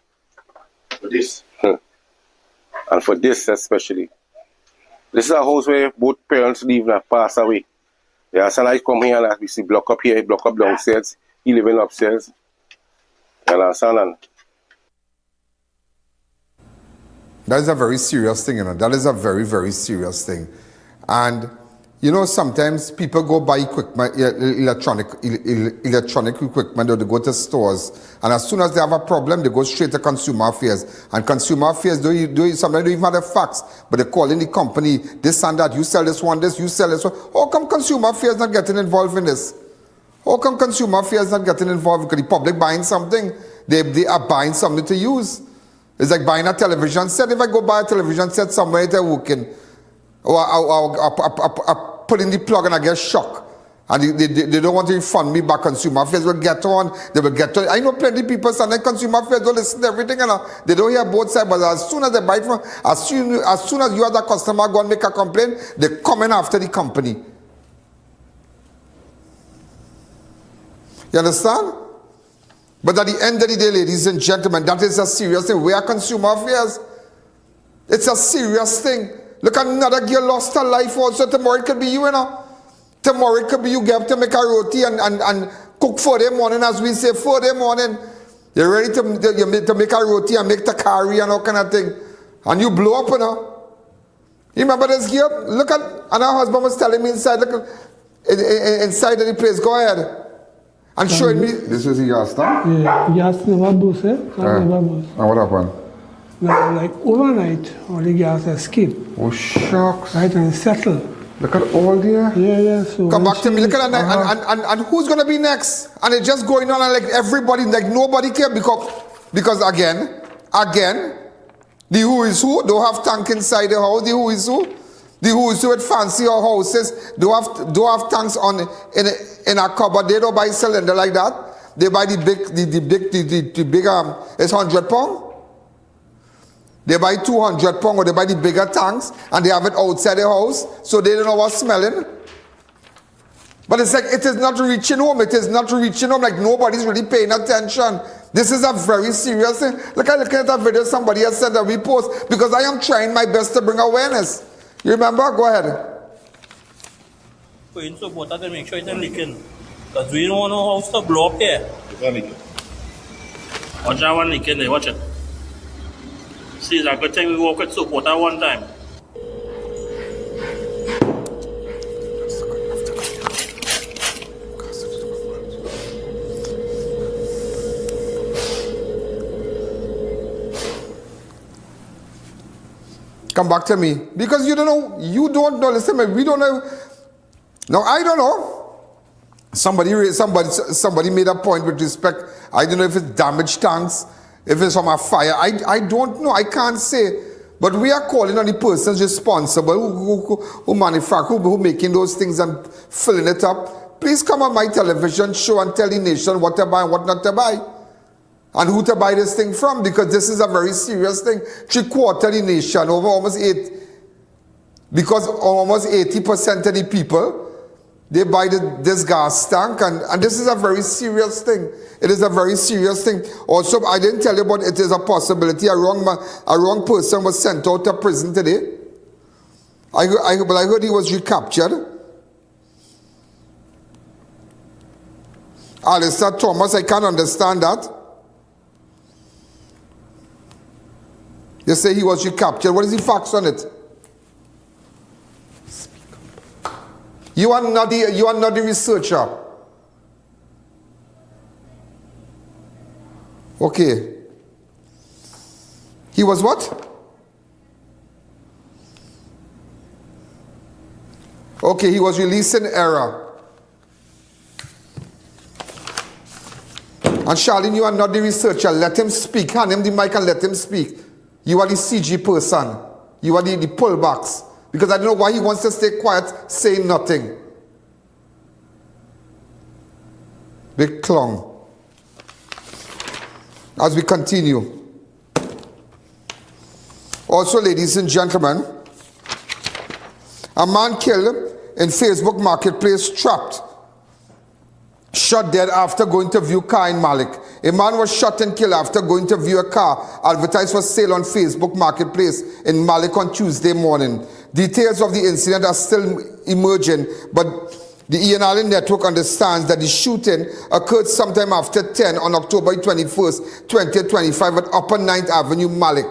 For this? And for this especially. This is a house where both parents live and pass away. Yeah, so I come here and we see block up here, block up downstairs. He living upstairs. You understand? That is a very serious thing, you know. That is a very, very serious thing. And, you know, sometimes people go buy equipment, electronic equipment, or they go to stores, and as soon as they have a problem, they go straight to consumer affairs. And consumer affairs, sometimes don't even have the facts, but they call in the company, this and that, you sell this one, you sell this one. How come consumer affairs not getting involved in this? How come consumer affairs not getting involved? Because the public buying something, they are buying something to use. It's like buying a television set. If I go buy a television set somewhere, they're working. Or I put in the plug and I get shocked. And they don't want to refund me back. Consumer affairs will get on. They will get on. I know plenty of people saying that consumer affairs don't listen to everything. And they don't hear both sides. But as soon as they buy from, as soon as you as a customer go and make a complaint, they come in after the company. You understand? But at the end of the day, ladies and gentlemen, that is a serious thing. We are consumer affairs. It's a serious thing. Look, another girl lost her life also. Tomorrow it could be you, you know. Tomorrow it could be you get up to make a roti and cook for them morning, as we say, for them morning. You're ready to make a roti and make the curry and all kind of thing. And you blow up, you know. You remember this girl? Look at, and her husband was telling me inside, look, inside of the place, go ahead. And showing me, this is the gas now? Yeah, gas never boost, never boost. And what happened? Now, like overnight, all the gas escaped. Oh, shucks. Right, and settled. Look at all there. Yeah. So come back to me, look at that. And who's going to be next? And it's just going on, and like everybody, like nobody care because again, the who is who don't have tank inside the house. The who is who? The who is who at fancy houses don't have tanks in a cupboard. They don't buy cylinder like that. They buy the big it's 100 pound. They buy 200 pound, or they buy the bigger tanks and they have it outside the house so they don't know what's smelling. But it's like it is not reaching home. It is not reaching home. Like nobody's really paying attention. This is a very serious thing. Look, I'm looking at that video somebody has sent that we post because I am trying my best to bring awareness. You remember? Go ahead. Put in some water to make sure it's not leaking. Because we don't want no house to blow up here. It's not leaking. Watch that one leaking there, watch it. See, it's a good thing we walk with soap water one time. Come back to me. Because you don't know, listen, we don't know. No, I don't know. Somebody made a point with respect. I don't know if it's damaged tanks, if it's from a fire. I don't know. I can't say. But we are calling on the persons responsible who manufacture, who making those things and filling it up. please come on my television show and tell the nation what to buy and what not to buy. And who to buy this thing from, because this is a very serious thing. 3/4 of the nation, over almost 80% of the people, they buy this gas tank, and this is a very serious thing. It is a very serious thing. Also, I didn't tell you, but it is a possibility. A wrong person was sent out to prison today. But I heard he was recaptured. Alistair Thomas, I can't understand that. They say he was recaptured. What is the facts on it? You are not the researcher. Okay. He was what? Okay, he was released in error. And Charlene, you are not the researcher. Let him speak. Hand him the mic and let him speak. You are the CG person. You are the pullbacks. Because I don't know why he wants to stay quiet, saying nothing. Big clown. As we continue. Also, ladies and gentlemen, a man killed in Facebook Marketplace, trapped, shot dead after going to view car in Malik. A man was shot and killed after going to view a car advertised for sale on Facebook Marketplace in Malik on Tuesday morning. Details of the incident are still emerging, but the I.A.N network understands that the shooting occurred sometime after 10 on October 21st, 2025 at Upper 9th Avenue, Malik.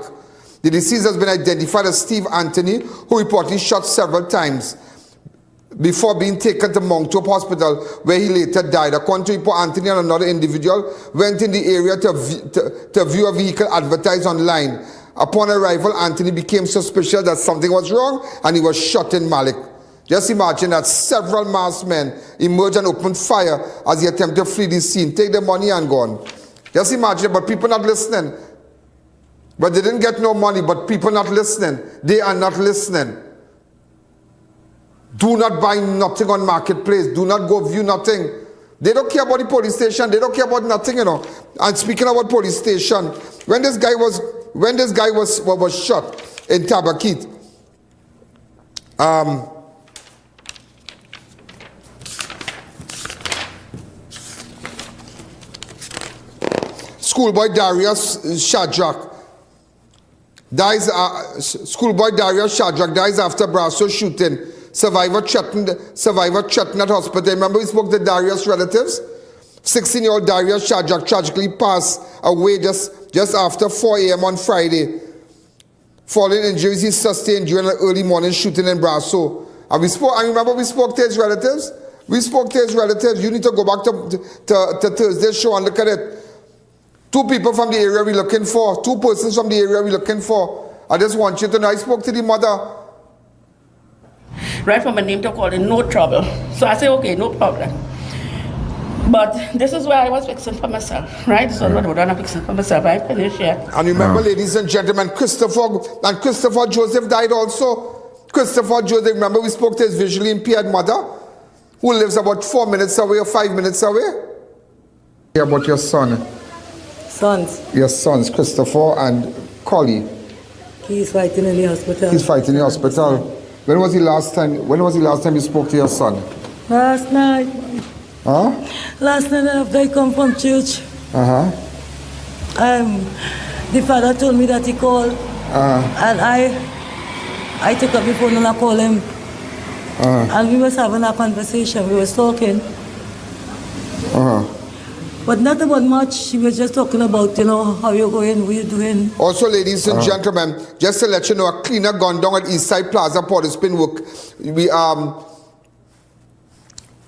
The deceased has been identified as Steve Anthony, who reportedly shot several times before being taken to Mount Hope Hospital, where he later died. According to report, Anthony and another individual went in the area to view a vehicle advertised online. Upon arrival, Anthony became suspicious that something was wrong and he was shot in Malik. Just imagine that several masked men emerged and opened fire as he attempted to flee the scene, take the money and gone. Just imagine, but people not listening. But they didn't get no money, but people not listening. They are not listening. Do not buy nothing on Marketplace. Do not go view nothing. They don't care about the police station. They don't care about nothing, you know. And speaking about police station, when this guy was shot in Tabakit, schoolboy Darius Shadrach dies. Schoolboy Darius Shadrach dies after Brasso shooting. Survivor threatened at hospital. Remember we spoke to Darius' relatives? 16-year-old Darius Shadrach tragically passed away just after 4 a.m. on Friday, following injuries he sustained during an early morning shooting in Brasso. And remember we spoke to his relatives? We spoke to his relatives. You need to go back to Thursday's show and look at it. 2 people from the area we're looking for. 2 persons from the area we're looking for. I just want you to know, I spoke to the mother. Right from my name to call it, no trouble. So I say, okay, no problem. But this is where I was fixing for myself, right? This is what I'm fixing for myself. I finished yet. And remember, ladies and gentlemen, Christopher Joseph died also. Christopher Joseph, remember we spoke to his visually impaired mother, who lives about 4 minutes away or 5 minutes away. Hear about your son. Sons. Your sons, Christopher and Collie. He's fighting in the hospital. He's fighting in the hospital. When was the last time you spoke to your son? Last night. Huh? Last night after I come from church. Uh-huh. The father told me that he called. And I took up the phone and I called him. And we was having a conversation. We was talking. But not about much. She was just talking about, how you're going, what you're doing. Also, ladies and gentlemen, just to let you know, a cleaner gone down at Eastside Plaza, Port of Spinwook.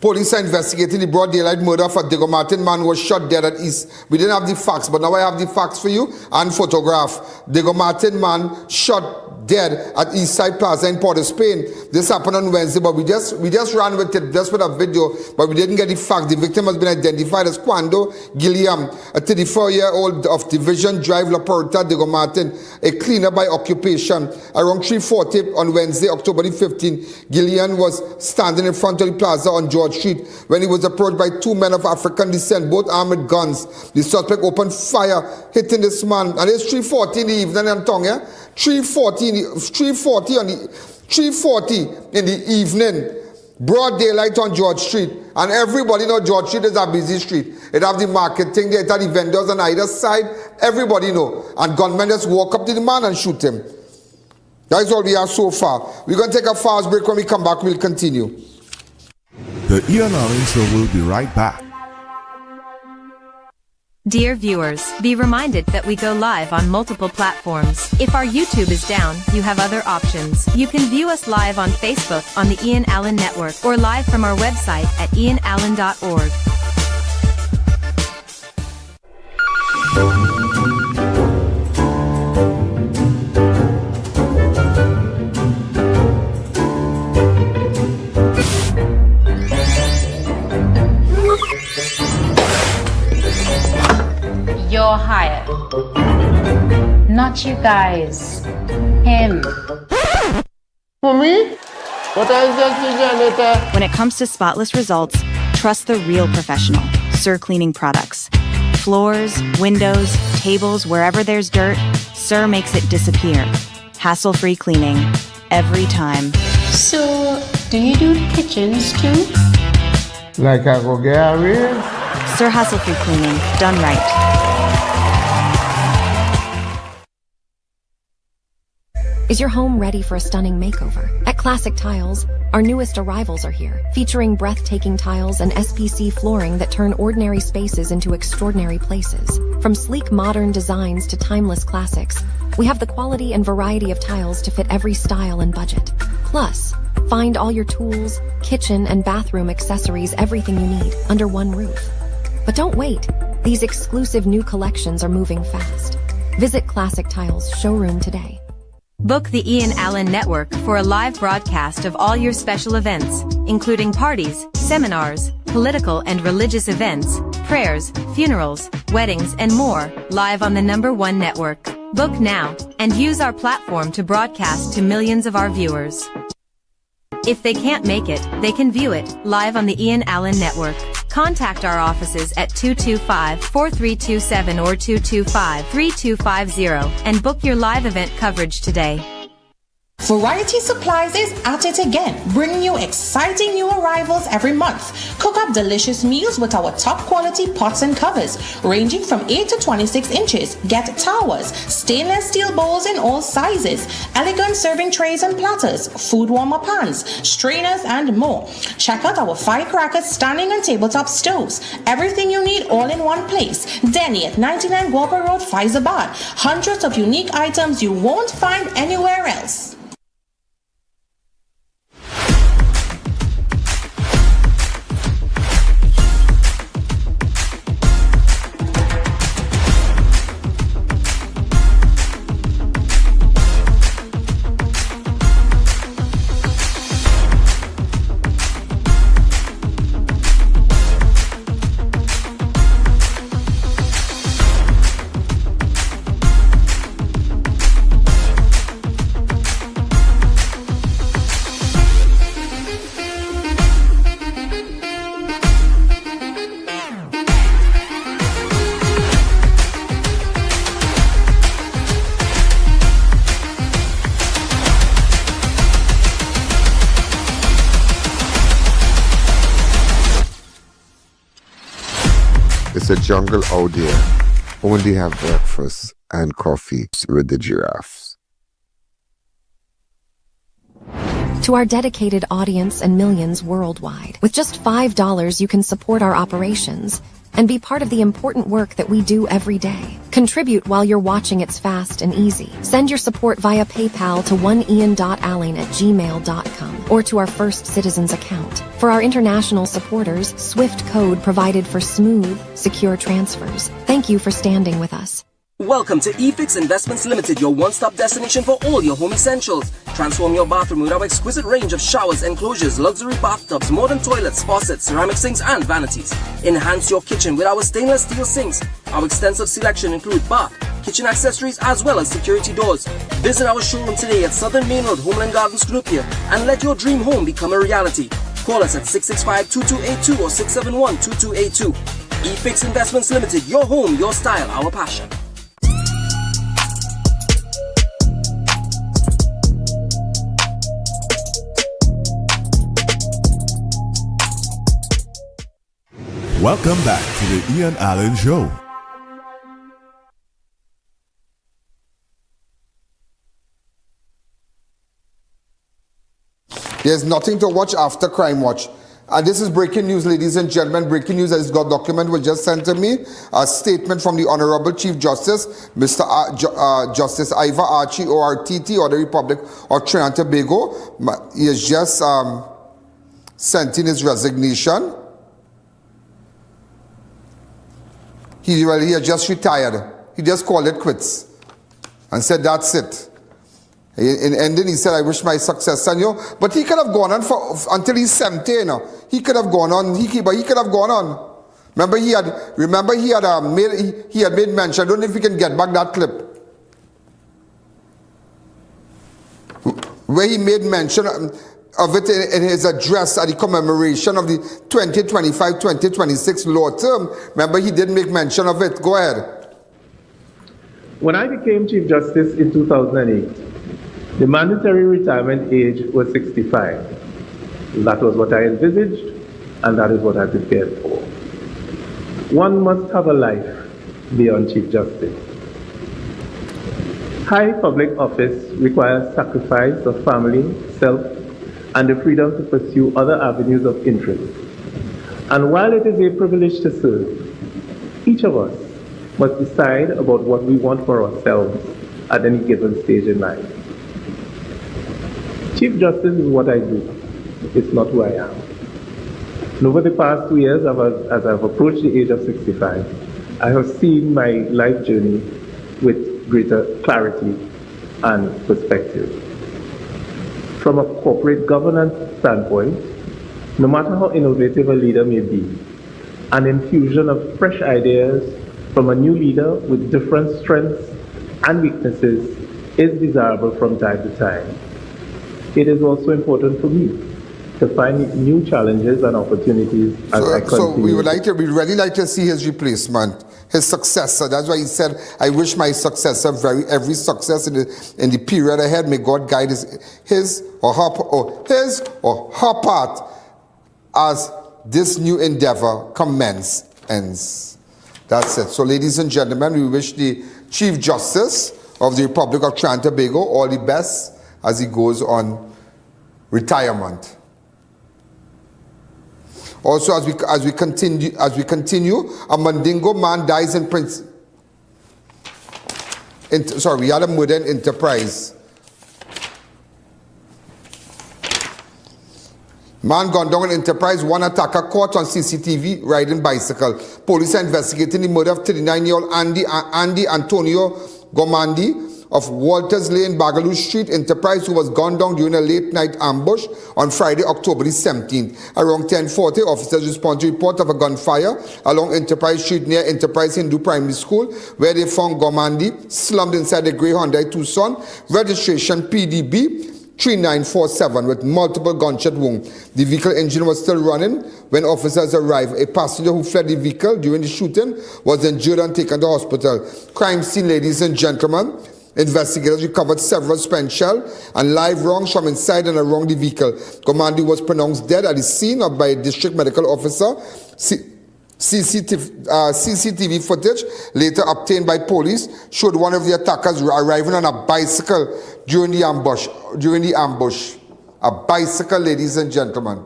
Police are investigating the broad daylight murder of a Diego Martin man who was shot dead at East. We didn't have the facts, but now I have the facts for you and photograph. Diego Martin man shot dead at Eastside Plaza in Port of Spain. This happened on Wednesday, but we just ran with it, just with a video, but we didn't get the fact. The victim has been identified as Quando Gilliam, a 34-year-old of Division Drive, La Porta, Diego Martin, a cleaner by occupation. Around 3:40 on Wednesday, October the 15th, Gillian was standing in front of the plaza on George George Street when he was approached by two men of African descent, both armed with guns. The suspect opened fire, hitting this man. And it's 3:40 in the evening, and tongue, yeah? 3:40 in the evening. Broad daylight on George Street. And everybody know George Street is a busy street. It have the marketing there, it have the vendors on either side. Everybody know. And gunmen just walk up to the man and shoot him. That is all we have so far. We're going to take a fast break. When we come back, we'll continue. The I.A.N show will be right back. Dear viewers, be reminded that we go live on multiple platforms. If our YouTube is down, you have other options. You can view us live on Facebook on the Ian Allen Network or live from our website at ianalleyne.org. You're hired. Not you guys. Him. For me? What I later? When it comes to spotless results, trust the real professional, Sir Cleaning Products. Floors, windows, tables, wherever there's dirt, Sir makes it disappear. Hassle-free cleaning. Every time. So, do you do kitchens too? Like I go get a raise? Sir Hassle-free cleaning, done right. Is your home ready for a stunning makeover? At Classic Tiles, our newest arrivals are here, featuring breathtaking tiles and SPC flooring that turn ordinary spaces into extraordinary places. From sleek modern designs to timeless classics, we have the quality and variety of tiles to fit every style and budget. Plus, find all your tools, kitchen and bathroom accessories, everything you need, under one roof. But don't wait, these exclusive new collections are moving fast. Visit Classic Tiles showroom today. Book the Ian Allen Network for a live broadcast of all your special events, including parties, seminars, political and religious events, prayers, funerals, weddings, and more, live on the #1 network. Book now, and use our platform to broadcast to millions of our viewers. If they can't make it, they can view it, live on the Ian Allen Network. Contact our offices at 225-4327 or 225-3250 and book your live event coverage today. Variety Supplies is at it again, bringing you exciting new arrivals every month. Cook up delicious meals with our top quality pots and covers, ranging from 8 to 26 inches. Get towers, stainless steel bowls in all sizes, elegant serving trays and platters, food warmer pans, strainers, and more. Check out our firecrackers, standing and tabletop stoves. Everything you need all in one place. Denny at 99 Guyana Road, Faizabad. Hundreds of unique items you won't find anywhere else. It's a jungle out there. Only have breakfast and coffee with the giraffes. To our dedicated audience and millions worldwide, with just $5 you can support our operations and be part of the important work that we do every day. Contribute while you're watching. It's fast and easy. Send your support via PayPal to oneian.alleyne@gmail.com or to our First Citizens account. For our international supporters, Swift code provided for smooth, secure transfers. Thank you for standing with us. Welcome to eFix Investments Limited, your one-stop destination for all your home essentials. Transform your bathroom with our exquisite range of showers, enclosures, luxury bathtubs, modern toilets, faucets, ceramic sinks, and vanities. Enhance your kitchen with our stainless steel sinks. Our extensive selection includes bath, kitchen accessories, as well as security doors. Visit our showroom today at Southern Main Road, Homeland Gardens, Cunupia, and let your dream home become a reality. Call us at 665-2282 or 671-2282. E-Fix Investments Limited, your home, your style, our passion. Welcome back to the I.A.N Show. There's nothing to watch after Crime Watch. And this is breaking news, ladies and gentlemen. Breaking news that has got document was just sent to me. A statement from the Honorable Chief Justice, Mr. Justice Ivor Archie, ORTT, or the Republic of Trinidad and Tobago. He has just sent in his resignation. He has just retired. He just called it quits and said, that's it. In ending, he said, I wish my successor, but he could have gone on until he's 70, He could have gone on, but he could have gone on. Remember he had made mention, I don't know if we can get back that clip, where he made mention of it in his address at the commemoration of the 2025-2026 law term. Remember, he did make mention of it. Go ahead. When I became Chief Justice in 2008, the mandatory retirement age was 65. That was what I envisaged, and that is what I prepared for. One must have a life beyond Chief Justice. High public office requires sacrifice of family, self, and the freedom to pursue other avenues of interest. And while it is a privilege to serve, each of us must decide about what we want for ourselves at any given stage in life. Chief Justice is what I do. It's not who I am. And over the past 2 years, as I've approached the age of 65, I have seen my life journey with greater clarity and perspective. From a corporate governance standpoint, no matter how innovative a leader may be, an infusion of fresh ideas from a new leader with different strengths and weaknesses is desirable from time to time. It is also important for me to find new challenges and opportunities as I continue. So we'd really like to see his replacement, his successor. That's why he said, I wish my successor every success in the period ahead. May God guide his or her path as this new endeavor ends. That's it. So ladies and gentlemen, we wish the Chief Justice of the Republic of Trinidad and Tobago all the best as he goes on retirement. Also, as we continue, a Mandingo man dies in we had a murder in Enterprise. Man gone down in Enterprise, one attacker caught on CCTV riding bicycle. Police are investigating the murder of 39-year-old Andy Antonio Gomandi of Walters Lane, Bagaloo Street, Enterprise, who was gunned down during a late night ambush on Friday, October the 17th. Around 10:40, officers responded to report of a gunfire along Enterprise Street near Enterprise Hindu Primary School, where they found Gomandi slumped inside a grey Hyundai Tucson, registration PDB 3947 with multiple gunshot wounds. The vehicle engine was still running when officers arrived. A passenger who fled the vehicle during the shooting was injured and taken to hospital. Crime scene, ladies and gentlemen. Investigators recovered several spent shells and live rounds from inside and around the vehicle. Gomandi was pronounced dead at the scene by a district medical officer. CCTV footage later obtained by police showed one of the attackers arriving on a bicycle during the ambush. A bicycle, ladies and gentlemen.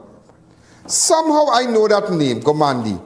Somehow I know that name, Gomandi.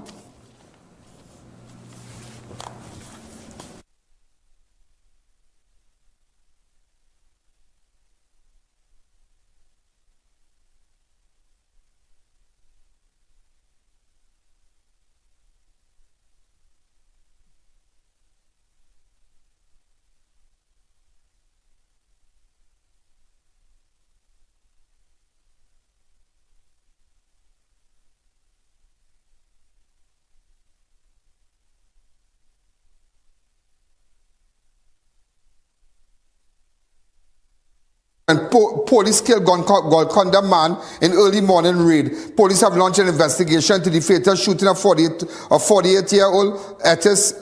And police killed Golconda man in early morning raid. Police have launched an investigation into the fatal shooting of 48-year-old Etis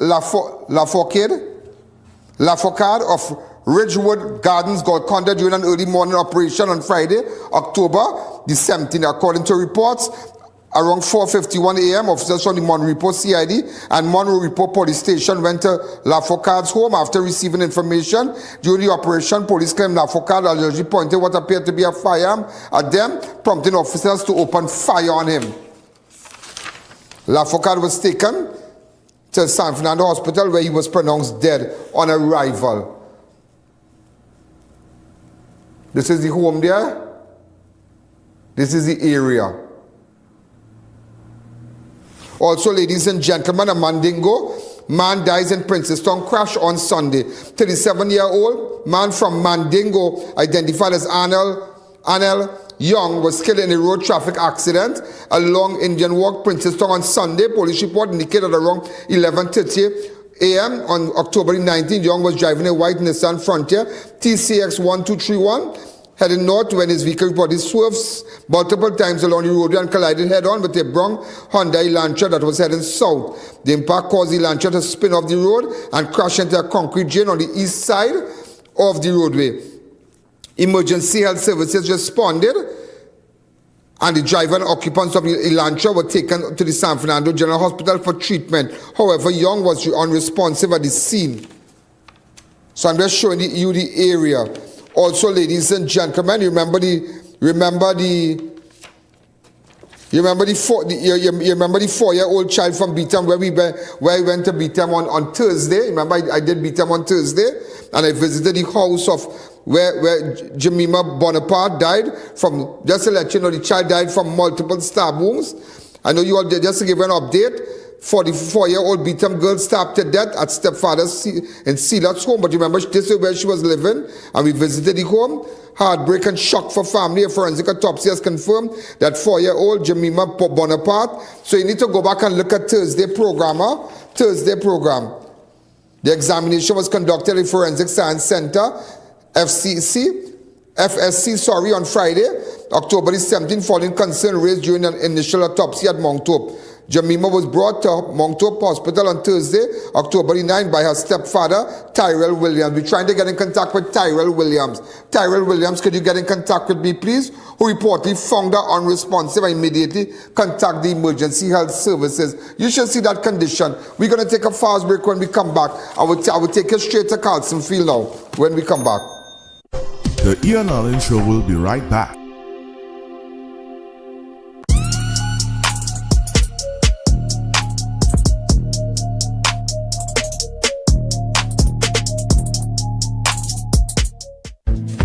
Lafocade of Ridgewood Gardens, Golconda, during an early morning operation on Friday, October the 17th. According to reports, around 4:51 a.m., officers from the Monroe CID and Monroe Police Station went to Lafocade's home after receiving information. During the operation, police claimed Lafocade allegedly pointed what appeared to be a firearm at them, prompting officers to open fire on him. Lafocade was taken to San Fernando Hospital, where he was pronounced dead on arrival. This is the home there. This is the area. Also, ladies and gentlemen, a Mandingo man dies in Princeton crash on Sunday. 37-year-old man from Mandingo, identified as Anel Young, was killed in a road traffic accident along Indian Walk, Princeton on Sunday. Police report indicated around 11:30 a.m. on October 19th, Young was driving a white Nissan Frontier TCX 1231 heading north when his vehicle reported swerves multiple times along the roadway and collided head-on with a brown Hyundai Elantra that was heading south. The impact caused the Elantra to spin off the road and crash into a concrete drain on the east side of the roadway. Emergency health services responded, and the driver and occupants of the Elantra were taken to the San Fernando General Hospital for treatment. However, Young was unresponsive at the scene. So I'm just showing you the area. Also, ladies and gentlemen, you remember the 4-year-old child from Beetham where we went to Beetham on Thursday. Remember, I did Beetham on Thursday, and I visited the house of where Jemima Bonaparte died from. Just to let you know, the child died from multiple stab wounds. I know you all did, just to give you an update. 44-year-old Beetham girl stabbed to death at stepfather's in Sealot's home. But remember, this is where she was living, and we visited the home. Heartbreak and shock for family. A forensic autopsy has confirmed that 4-year-old Jemima Bonaparte. So you need to go back and look at Thursday program. The examination was conducted at Forensic Science Center, FSC, on Friday, October 17th, following concern raised during an initial autopsy at Mount Hope. Jemima was brought to Mount Hope Hospital on Thursday, October 9th, by her stepfather, Tyrell Williams. We're trying to get in contact with Tyrell Williams. Tyrell Williams, could you get in contact with me, please? Who reportedly found her unresponsive and immediately contact the emergency health services. You should see that condition. We're going to take a fast break. When we come back, I will take you straight to Carlson Field now when we come back. The I.A.N Show will be right back.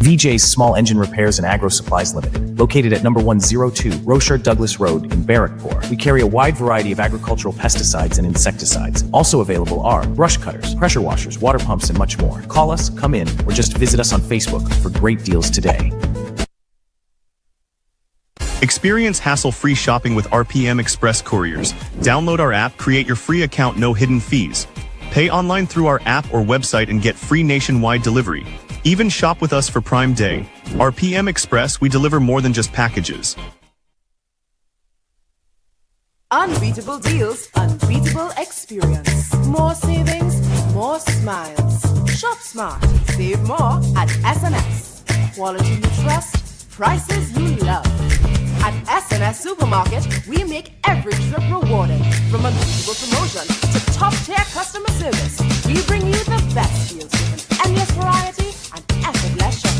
VJ's Small Engine Repairs and Agro Supplies Limited, located at number 102 Rochard Douglas Road in Barrackpore. We carry a wide variety of agricultural pesticides and insecticides. Also available are brush cutters, pressure washers, water pumps, and much more. Call us, come in, or just visit us on Facebook for great deals today. Experience hassle-free shopping with RPM Express Couriers. Download our app, create your free account, no hidden fees. Pay online through our app or website and get free nationwide delivery. Even shop with us for Prime Day. RPM Express, we deliver more than just packages. Unbeatable deals, unbeatable experience. More savings, more smiles. Shop smart, save more at SNS. Quality you trust, prices you love. At SNS Supermarket, we make every trip rewarding. From unbeatable promotion to top-tier customer service, we bring you the best deals with an endless variety and effortless shopping.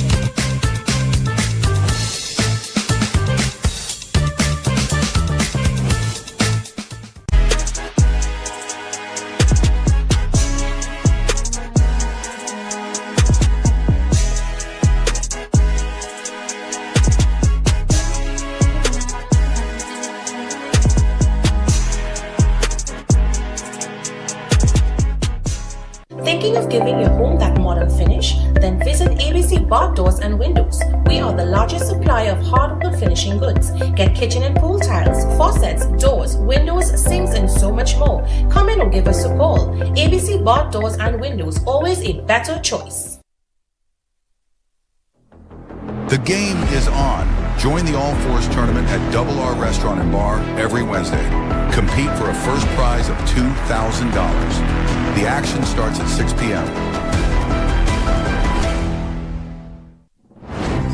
Thinking of giving your home that modern finish? Then visit ABC Bar Doors and Windows. We are the largest supplier of hardwood finishing goods. Get kitchen and pool tiles, faucets, doors, windows, sinks, and so much more. Come in or give us a call. ABC Bar Doors and Windows, always a better choice. The game is on. Join the All Fours tournament at Double R Restaurant and Bar every Wednesday. Compete for a first prize of $2,000. The action starts at 6 p.m.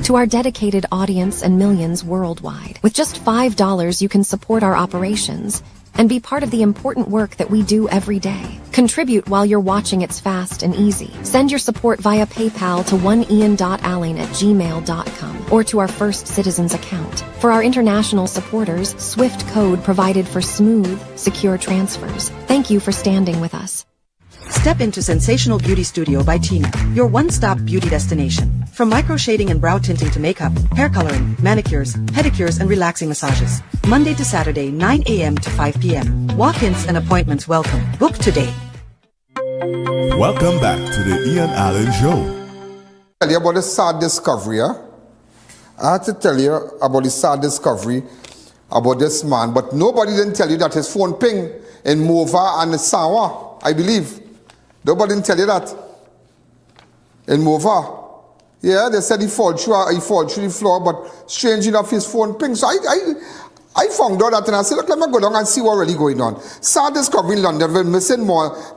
To our dedicated audience and millions worldwide, with just $5 you can support our operations and be part of the important work that we do every day. Contribute while you're watching. It's fast and easy. Send your support via PayPal to oneian.alleyne@gmail.com or to our First Citizens account. For our international supporters, SWIFT code provided for smooth, secure transfers. Thank you for standing with us. Step into Sensational Beauty Studio by Tina, your one-stop beauty destination. From micro-shading and brow tinting to makeup, hair coloring, manicures, pedicures, and relaxing massages. Monday to Saturday, 9 a.m. to 5 p.m. Walk-ins and appointments welcome. Book today. Welcome back to the Ian Allen Show. Tell you about the sad discovery, huh? I had to tell you about the sad discovery about this man, but nobody didn't tell you that his phone pinged in Mova and Sawa, I believe. Nobody didn't tell you that. In Mova. Yeah, they said he fall through the floor, but strange enough his phone pinged. So I found out that and I said, look, let me go down and see what really going on. Sad discovery in Longdenville,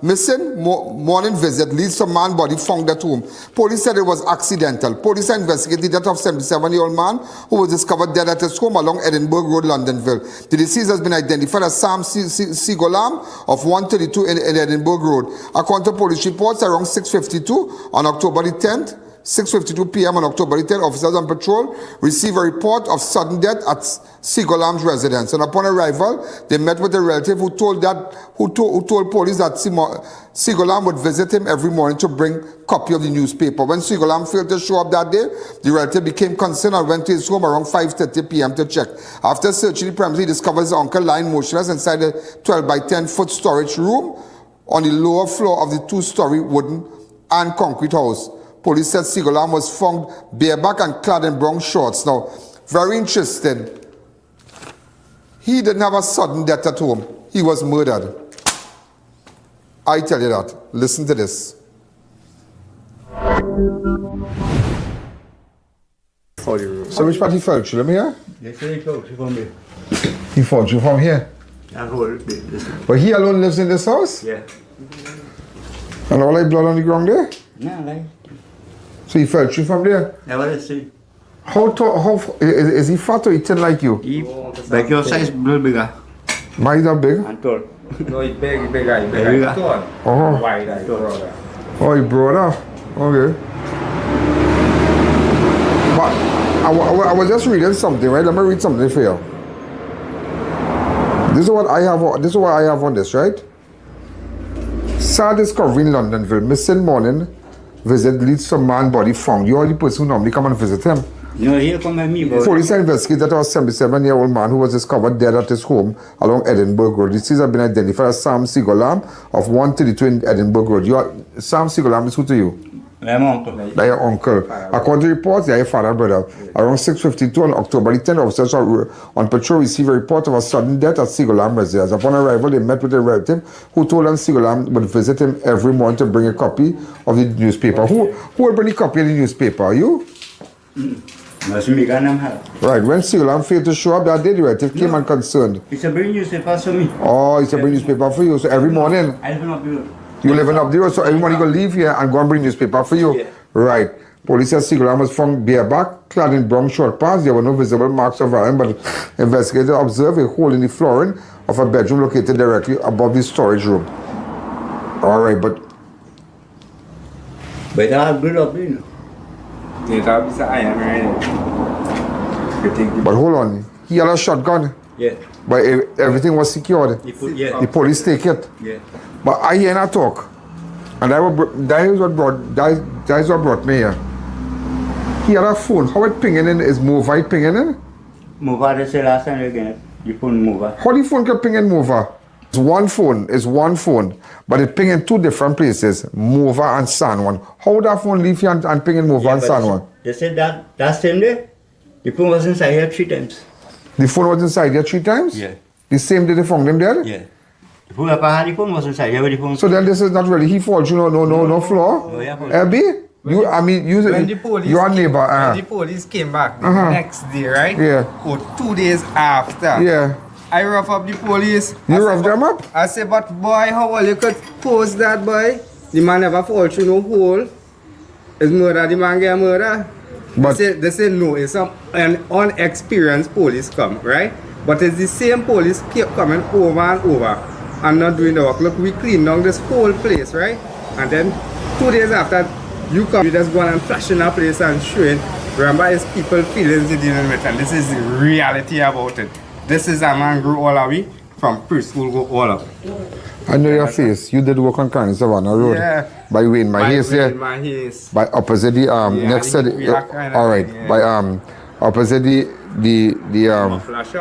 missing morning visit leads to man body found at home. Police said it was accidental. Police investigated the death of 77-year-old man who was discovered dead at his home along Edinburgh Road, Longdenville. The deceased has been identified as Sam Seegulam of 132 in Edinburgh Road. According to police reports, around 6:52 on October the 10th, 6:52 p.m. on October 10th, officers on patrol received a report of sudden death at Seegulam's residence. And upon arrival, they met with a relative who told police that Seegulam would visit him every morning to bring a copy of the newspaper. When Seegulam failed to show up that day, the relative became concerned and went to his home around 5:30 p.m. to check. After searching the premises, he discovered his uncle lying motionless inside a 12 by 10-foot storage room on the lower floor of the two-story wooden and concrete house. Police said Seegulam was found bareback and clad in brown shorts. Now, very interesting. He didn't have a sudden death at home. He was murdered. I tell you that. Listen to this. So which part he fell through? Let me hear. They say he fell through from here. He fell through from here? But he alone lives in this house? Yeah. And all that blood on the ground there? No, like. So he fell through from there? Yeah, what is it? How is he fat or he thin like you? He, like your size, a little bigger. Why is that big? And tall. No, he's bigger. Tall. Oh. Wide, broader. Oh, he broader. Okay. But I was just reading something, right? Let me read something for you. This is what I have on this, right? Sad discovery in Longdenville. Missing morning visit leads to man body found. You are the person who normally come and visit him. No, he'll come at me, but... Police investigated that a 77-year-old man who was discovered dead at his home along Edinburgh Road. The deceased have been identified as Sam Seegulam of 132 in Edinburgh Road. Sam Seegulam is who to you? I'm uncle. That's your uncle. According to reports, they are your father, brother. Around 6:52 on October 10th, officers on patrol received a report of a sudden death at Seegulam residence. Upon arrival, they met with a relative who told them Seegulam would visit him every morning to bring a copy of the newspaper. Who will bring a copy of the newspaper? Are you? Must me have. Right. When Seegulam failed to show up that day, the relative came and concerned. It's a bring newspaper for me. Oh, it's a bring newspaper for you. So every morning. I live up here. You live up there, so everybody gonna leave here and go and bring newspaper for you. Yeah. Right. Police said Seegulam was found bareback, clad in brown short pants. There were no visible marks of violence, but investigators observed a hole in the flooring of a bedroom located directly above the storage room. All right, but I have good up, you know. But hold on, he had a shotgun. Yeah. But everything was secured. The police take it. Yeah. But I.A.N talk, and that is what brought me here. He had a phone. How it pinging in? Is Mova pinging in? Mova, they say last time again. You put Mova. How the phone can ping in Mova? It's one phone, but it ping in two different places, Mova and San Juan. How would that phone leave here and ping in Mova and San Juan? They said that same day, the phone was inside here 3 times. The phone was inside here 3 times? Yeah. The same day they found him there? Yeah. Whoever had the phone was inside here with the phone. So then this is not really, he falls, no floor? No, yeah, Abby? When the police your neighbor. When the police came back the next day, right? Yeah. Or 2 days after. Yeah. I rough up the police. You rough them up? I say, but boy, how well you could post that, boy? The man never fall through no hole. It's murder, the man get murder. But they say no, it's an unexperienced police come, right? But it's the same police keep coming over and over and not doing the work. Look, we clean down this whole place, right? And then 2 days after you come, you just go and flash in a place and showing. Remember, it's people feelings you're dealing with, and this is the reality about it. This is a man grew all the way from preschool go all up. I know your face. You did work on Carney Savannah Road. Yeah. By Wayne Mahase there. By opposite the next to the alright. By opposite the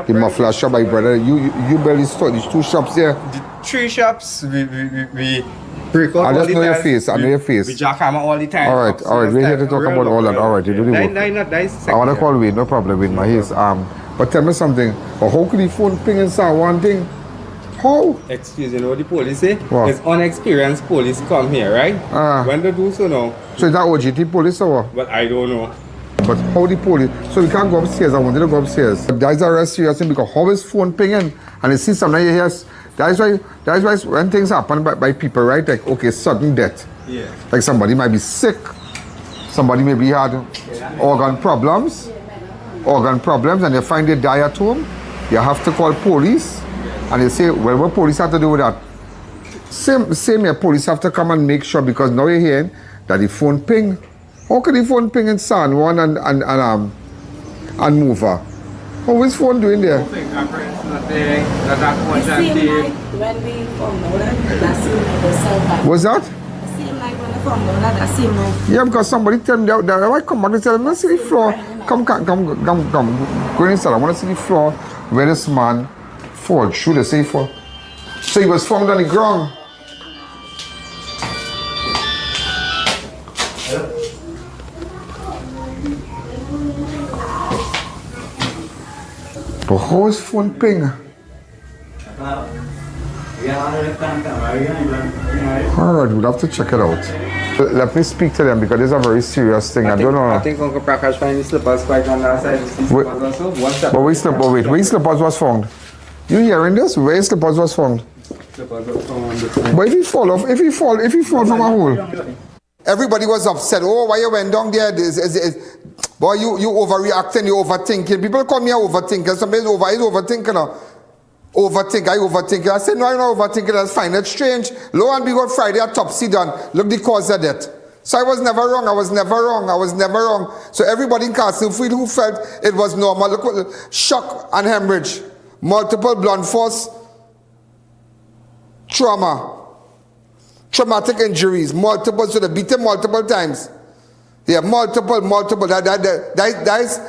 muffler shop by brother. You barely saw these 2 shops there. The 3 shops we break out. I just know your face. I know your face. We jackhammer all the time. Alright. We're here to talk about all that. Alright, you do the work. I wanna call Wayne, no problem, Wayne Mahase. But tell me something. How could the phone ping and say one thing? How? Excuse me, what the police say? What? It's unexperienced police come here, right? When they do so now. So is that OGT police or what? But I don't know. But how the police? So we can't go upstairs. I wanted to go upstairs. But that's a rest serious thing because how is phone pinging? And you see something you hear. That's why when things happen by people, right? Like, okay, sudden death. Yeah. Like somebody might be sick. Somebody maybe had organ problems, and you find they die at home. You have to call police. And they say, well, what police have to do with that? Same here, police have to come and make sure, because now you're hearing that the phone ping. How can the phone ping in San Juan and Mover? How is phone doing there? Fingerprints not there. That It seemed like when we found out that seemed like the cell phone. What's that? It seemed like when we found out that seemed like. Yeah, because somebody tell me that I come back and tell them, let's see the floor. Come. Go inside. I want to see the floor where this man fall through the safe for. So he was found on the ground. But how is phone ping? Alright, we'll have to check it out. Let me speak to them because it's a very serious thing. I don't know. I think Uncle Prakash find the slippers quite on that side. But where slippers was found? You hearing this? Where slippers was found? Slippers was found. But if he fall from a hole. Everybody was upset. Oh, why you went down there? Boy, you overreacting, you overthinking. People call me overthinker. Somebody's overthinking. I overthink. I said, no, I'm not overthinking. That's fine. It's strange. Lo and behold, Friday, autopsy done. Look the cause of death. So I was never wrong. So everybody in Castlefield who felt it was normal, look what, shock and hemorrhage, multiple blunt force, traumatic injuries, multiple, so they beat him multiple times. Yeah, multiple. That is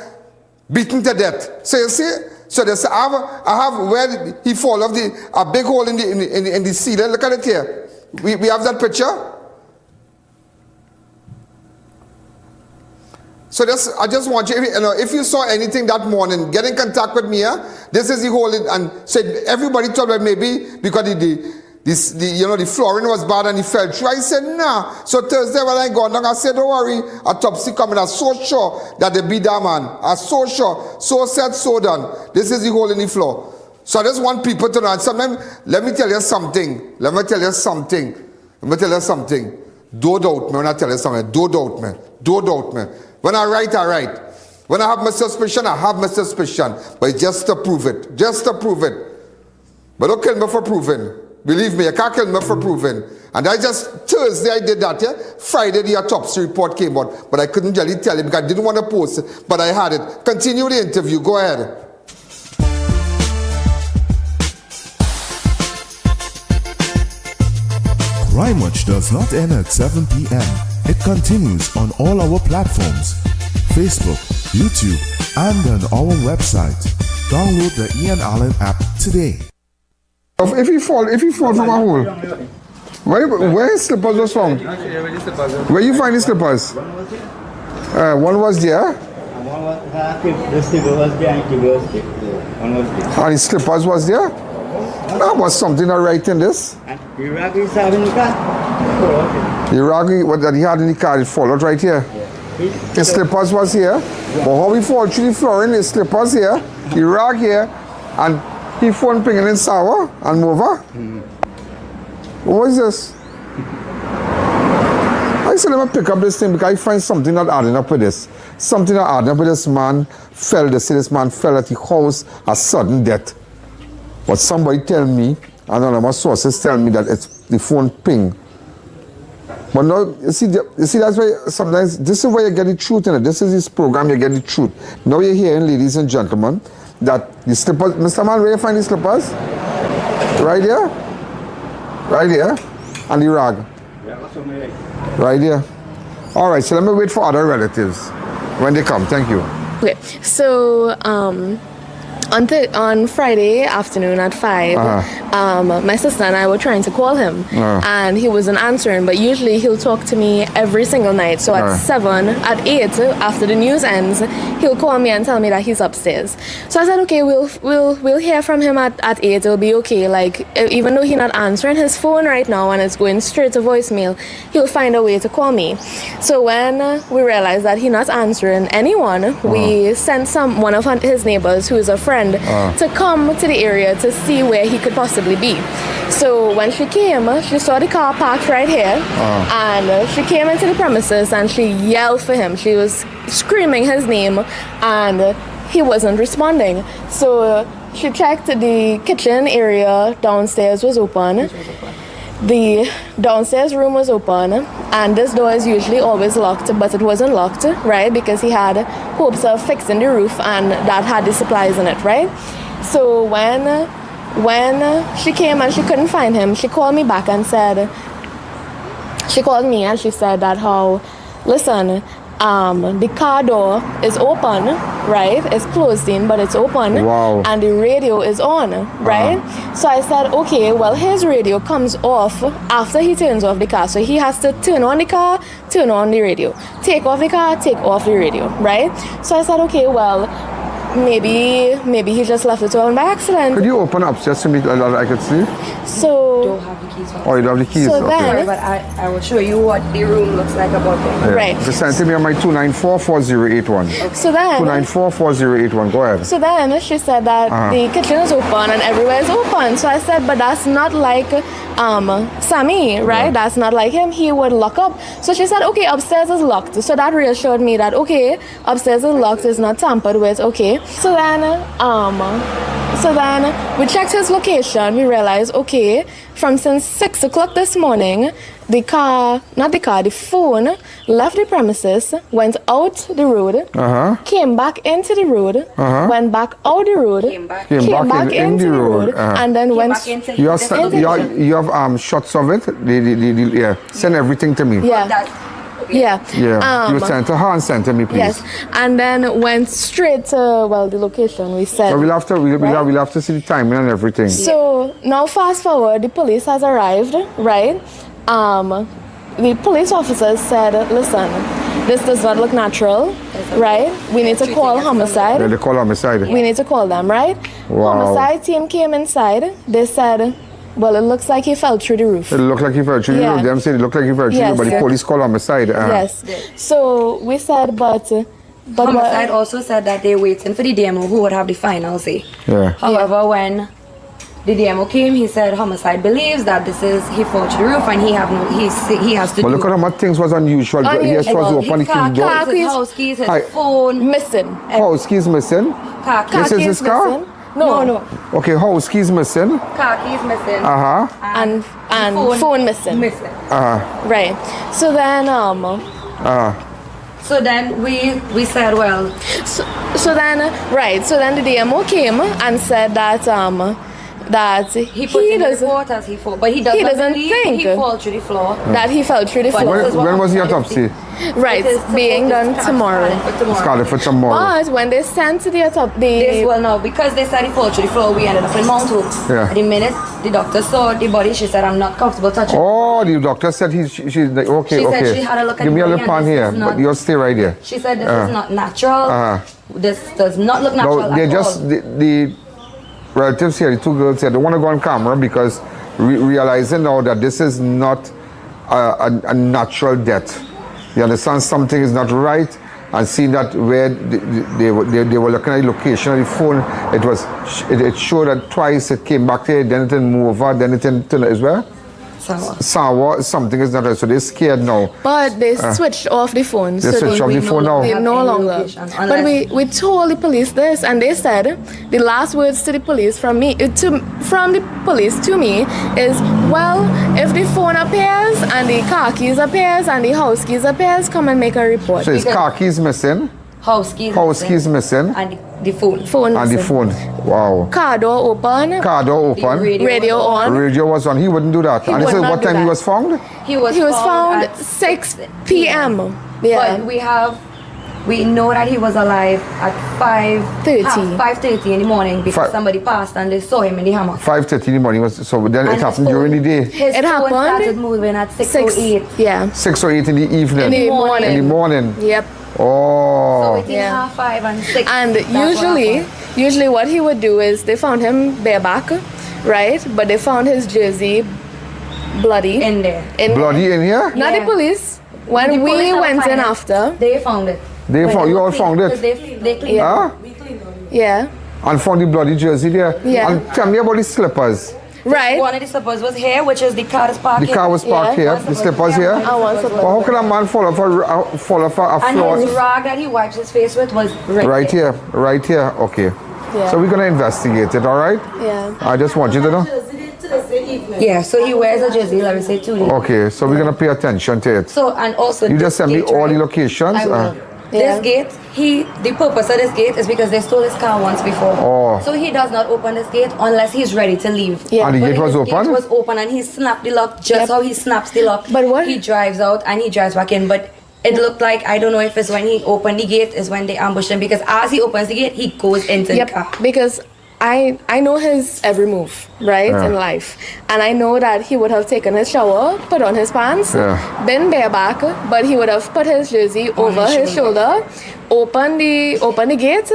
beaten to death. So you see, so there's, I have where he fall off a big hole in the ceiling. Look at it here. We have that picture. So I just want you, if you saw anything that morning, get in contact with me. This is the hole, and said everybody thought that maybe because the flooring was bad and he fell through. I said, nah. So Thursday when I got down, I said, don't worry, autopsy coming. I'm so sure that they beat that man. I'm so sure. So said, so done. This is the hole in the floor. So I just want people to know. And sometimes, let me tell you something. Don't doubt me when I tell you something. Don't doubt me. When I write, I write. When I have my suspicion, I have my suspicion. But it's just to prove it. But don't kill me for proving. Believe me, you can't kill me for proving. And Thursday I did that, yeah? Friday the autopsy report came out. But I couldn't really tell you because I didn't want to post it. But I had it. Continue the interview. Go ahead. Crime Watch does not end at 7 p.m. It continues on all our platforms, Facebook, YouTube, and on our website. Download the I.A.N app today. If he fall from a hole, where his slippers was found? Where you find his slippers? One was there. The slipper was behind the one was there. And his slippers was there? That was something I write in this. And the rag is having the car. The rag that he had in the car, it followed right here. His slippers was here. But how he fall through the flooring, his slippers here, the rag here, and he phone pinging in sour and over. What is this? I said, let me pick up this thing because I find something not adding up with this. Something not adding up with this man fell. They say this man fell at the house, a sudden death. But somebody tell me, and one of my sources tell me that it's the phone ping. But now, you see, that's why sometimes, this is where you get the truth in it. This is this program, you get the truth. Now you're hearing, ladies and gentlemen, that the slippers, Mr. Man, where you find the slippers? Right here? Right here? And the rag? Right here. All right, so let me wait for other relatives when they come. Thank you. Okay, so on Friday afternoon at 5, my sister and I were trying to call him, and he wasn't answering. But usually he'll talk to me every single night. So at 7, at 8, after the news ends, he'll call me and tell me that he's upstairs. So I said, okay, we'll hear from him at 8. It'll be okay. Like, even though he's not answering his phone right now and it's going straight to voicemail, he'll find a way to call me. So when we realized that he's not answering anyone, we sent one of his neighbors, who is a friend, to come to the area to see where he could possibly be. So when she came, she saw the car parked right here, and she came into the premises and she yelled for him. She was screaming his name and he wasn't responding. So she checked the kitchen area downstairs was open. The downstairs room was open, and this door is usually always locked, but it wasn't locked, right? Because he had hopes of fixing the roof, and that had the supplies in it, right? So when she came and she couldn't find him, she called me back and said, she called me and she said that listen, the car door is open, right? It's closed in, but it's open. Wow. And the radio is on, right? So I said, okay, well, his radio comes off after he turns off the car. So he has to turn on the car, turn on the radio. Take off the car, take off the radio, right? So I said, okay, well, maybe he just left it on by accident. Could you open up just to me that I could see? So don't have the keys. Oh, you don't have the keys. So okay. then, but I will show you what the room looks like about it. Yeah. Right. Just send me on my 294-4081. Okay. So then 294-4081. Go ahead. So then she said that the kitchen is open and everywhere is open. So I said, but that's not like Sammy, right? Yeah. That's not like him. He would lock up. So she said, okay, upstairs is locked. So that reassured me that okay, upstairs is locked, it's not tampered with. Okay. So then we checked his location. We realized, okay, from since 6 o'clock this morning, the phone left the premises, went out the road, came back into the road, went back out the road, came back into the road, and then went. You have shots of it. Yeah. Send everything to me. Yeah. Yeah. You sent to her and sent to me, please. Yes. And then went straight to the location we said. So we'll have to see the timing and everything. So now fast forward, the police has arrived, right? The police officers said, listen, this does not look natural, right? We need to call homicide. Yeah, they call homicide. We need to call them, right? Wow. Homicide team came inside. They said, well, it looks like he fell through the roof. It looked like he fell through the roof. Them said it looked like he fell through the roof, but the police called homicide. Yes. So we said, but homicide also said that they're waiting for the DMO who would have the final say. Yeah. However, when the DMO came, he said homicide believes that he fell through the roof and he has to. But look at how much things was unusual. Yes, was open. His house keys, his phone missing. House keys missing. This is his car. Missing. No. Okay, house keys missing. Car keys missing. And phone missing. Right. So then So then we said, well. So then the DMO came and said that he put in the report as he fall, but he doesn't think he fell through the floor. That he fell through the floor. When was the autopsy? Right, being done tomorrow. Scheduled for tomorrow. But when they sent to the autopsy, because they said he fell through the floor, we ended up in Mount Hope. Yeah. The minute the doctor saw the body, she said, I'm not comfortable touching. Oh, the doctor said okay. She said she had a look at Give me a body little pan here, but you'll stay right here. She said this is not natural. This does not look natural no, they at just all. The relatives here, the two girls here, they want to go on camera because realizing now that this is not a natural death. You understand? Something is not right. And seeing that where they were looking at the location of the phone, it showed that twice it came back there, then it didn't move over, then it didn't turn as well. Sour, something is not right, so they're scared now. But they switched off the phone. They switched off the phone now. They no longer. But we told the police this, and they said the last words to the police from the police to me is, well, if the phone appears and the car keys appears and the house keys appears, come and make a report. So his car keys missing? House keys missing. And the phone. And the phone. Wow. Car door open. Radio on. Radio was on. He wouldn't do that. And this is what time he was found? He was found at 6 p.m. Yeah. But we know that he was alive at 5:30 in the morning because somebody passed and they saw him in the hammock. 5:30 in the morning. So then it happened during the day. His phone started moving at 6:08. Yeah. 6 or 8 in the evening. In the morning. Yep. Oh. So between 5:30 and 6. And usually what he would do is they found him bareback, right? But they found his jersey bloody. In there. Bloody in here? Not the police. When we went in after. They found it. You all found it? They cleaned it. Yeah. And found the bloody jersey there? Yeah. And tell me about the slippers. Right. One of the slippers was here, which is the car is parked here. The car was parked here. The slippers here. Well, how can a man fall off a floor? And his rag that he wipes his face with was right here. Right here. Okay. Yeah. So we're gonna investigate it. All right. Yeah. I just want you to know. Yeah. So he wears a jersey. Let me say 2 days. Okay. So we're gonna pay attention to it. So and also you just send me all the locations. I will. This gate, the purpose of this gate is because they stole his car once before. Oh. So he does not open this gate unless he's ready to leave. Yeah. And the gate was open? The gate was open and he snapped the lock just how he snaps the lock. But what? He drives out and he drives back in. But it looked like, I don't know if it's when he opened the gate is when they ambushed him, because as he opens the gate, he goes into the car. Because I know his every move, right, in life. And I know that he would have taken his shower, put on his pants, been bareback, but he would have put his jersey over his shoulder, open the gate,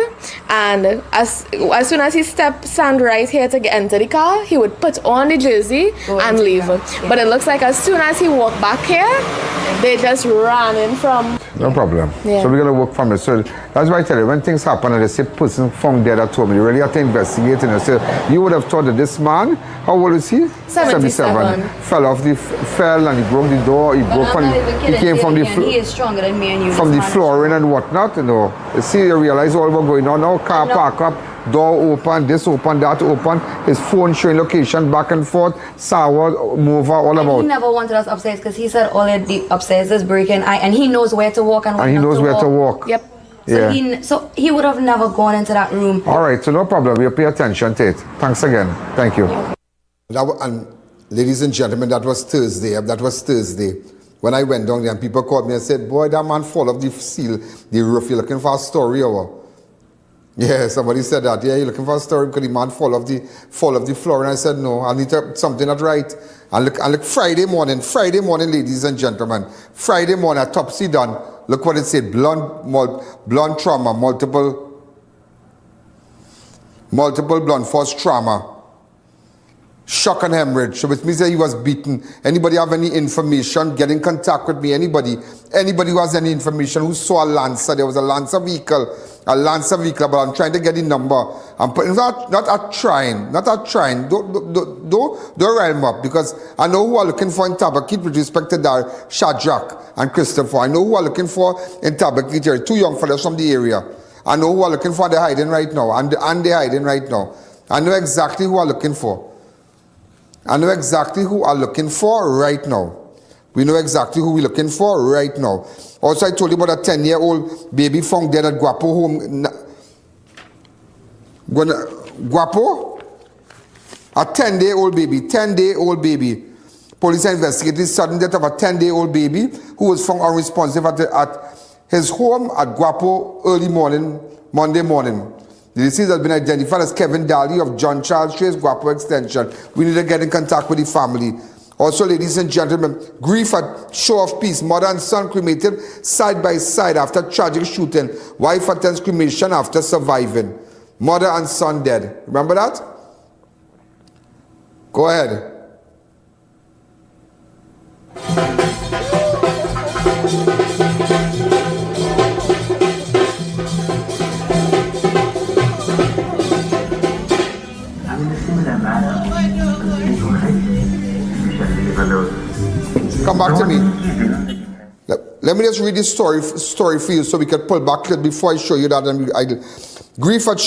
and as soon as he stand right here to enter the car, he would put on the jersey and leave. But it looks like as soon as he walked back here, they just ran in from. No problem. Yeah. So we're gonna work from it. So that's why I tell you, when things happen and they say person found dead at home, you really have to investigate and say you would have thought that this man, how old is he? 77. Fell and he broke the door. He came from the he is stronger than me and you. From the flooring and whatnot, you know. You see, you realize all what's going on now. Car park up, door open, this open, that open. His phone showing location back and forth. Sour, mover, all about. He never wanted us upstairs because he said all of the upstairs is breaking. And he knows where to walk and he knows where to walk. Yep. So he would have never gone into that room. All right, so no problem. We'll pay attention to it. Thanks again. Thank you. And ladies and gentlemen, that was Thursday. When I went down there and people called me and said, boy, that man fall off the seal, the roof. You're looking for a story or? Yeah, somebody said that. Yeah, you're looking for a story because the man fall off the floor. And I said, no, I need something that's right. And look, Friday morning, ladies and gentlemen. Friday morning, autopsy done. Look what it said, blunt trauma, multiple blunt force trauma. Shock and hemorrhage. So which means that he was beaten. Anybody have any information? Get in contact with me. Anybody who has any information, who saw a Lancer? There was a Lancer vehicle, but I'm trying to get the number. I'm putting not trying. Don't rile me up, because I know who are looking for in Tabakit with respect to that Shadrach and Christopher. I know who are looking for in Tabakit here. 2 young fellas from the area. I know who are looking for. They're hiding right now, and they're hiding right now. I know exactly who are looking for. I know exactly who are looking for right now. We know exactly who we're looking for right now. Also, I told you about a 10-year-old baby found dead at Guapo home. Guapo? A 10-day-old baby. Police investigated the sudden death of a 10-day-old baby who was found unresponsive at his home at Guapo early morning, Monday morning. The deceased has been identified as Kevin Daly of John Charles Trace, Guapo Extension. We need to get in contact with the family. Also, ladies and gentlemen, grief at Show of Peace. Mother and son cremated side by side after tragic shooting. Wife attends cremation after surviving. Mother and son dead. Remember that? Go ahead. Come back to me. Let me just read this story for you so we can pull back before I show you that. Grief at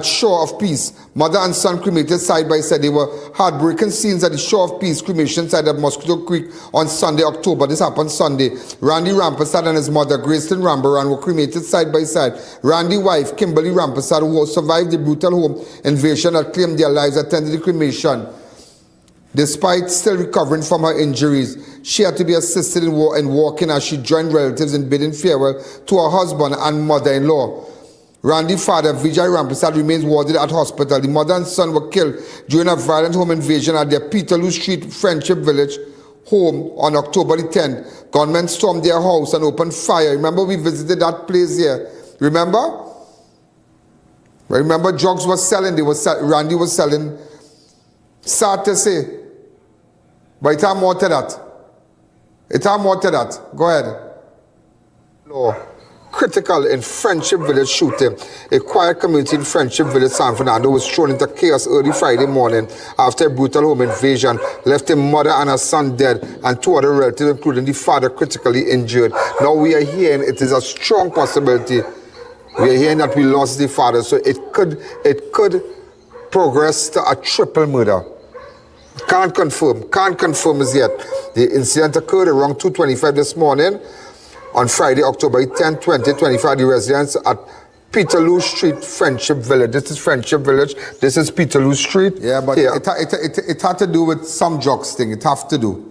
shore of peace. Mother and son cremated side by side. They were heartbreaking scenes at the Shore of Peace cremation site at Mosquito Creek on Sunday, October. This happened Sunday. Randy Rampersad and his mother, Grayston Rambaran, were cremated side by side. Randy's wife, Kimberly Rampersad, who survived the brutal home invasion and claimed their lives, attended the cremation. Despite still recovering from her injuries, she had to be assisted in walking as she joined relatives in bidding farewell to her husband and mother-in-law. Randy's father, Vijay Rampersad, remains warded at hospital. The mother and son were killed during a violent home invasion at their Peterloo Street Friendship Village home on October the 10th. Gunmen stormed their house and opened fire. Remember, we visited that place here. Remember? Remember, drugs was selling. Randy was selling. Sad to say. But it had more to that. It had more to that. Go ahead. Law. Critical in Friendship Village shooting. A quiet community in Friendship Village, San Fernando, was thrown into chaos early Friday morning after a brutal home invasion left a mother and her son dead and two other relatives, including the father, critically injured. Now we are hearing it is a strong possibility. We are hearing that we lost the father, so it could progress to a triple murder. Can't confirm as yet. The incident occurred around 2:25 this morning on Friday, October 10, 2025. The residents at Peterloo Street, Friendship Village. This is Friendship Village. This is Peterloo Street. Yeah, but it had to do with some drugs thing. It have to do.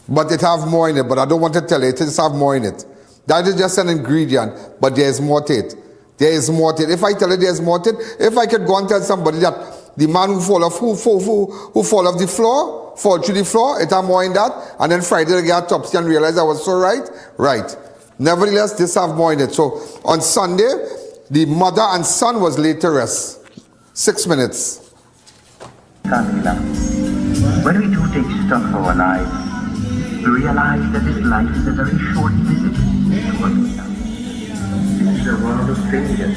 But it have more in it, but I don't want to tell you. It just have more in it. That is just an ingredient, but there is more to it. There is more to it. If I tell you there's more to it, if I could go and tell somebody that the man who fall off the floor, fall through the floor, it have more in that, and then Friday they get autopsy and realize I was so right. Right. Nevertheless, this have more in it. So on Sunday, the mother and son was laid to rest. 6 minutes. When we do take stock of our lives, we realize that this life is a very short visit to what we have. This is a world of strangers.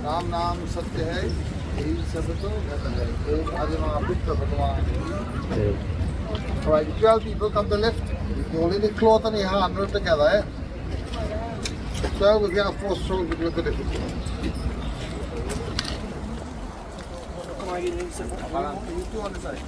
Ram नाम सत्य है यही सब तो ओम आदिमापित्र भगवान. Alright, 12 people come to the left. You only need cloth on your hand roll together. 12 will get a 4 strong people to the left. You two on the side.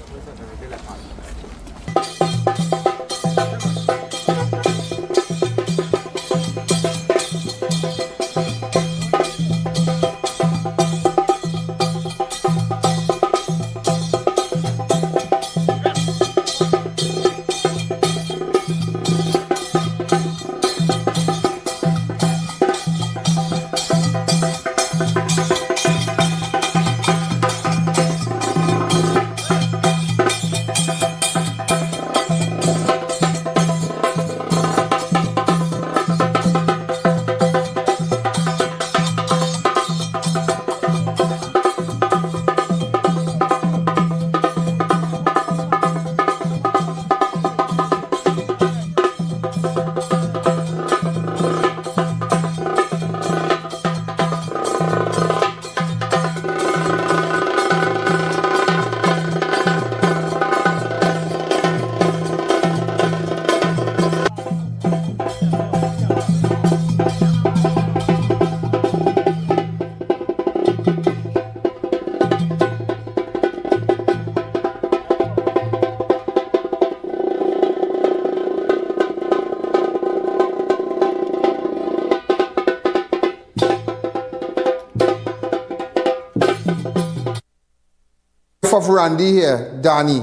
of Randy here, Danny.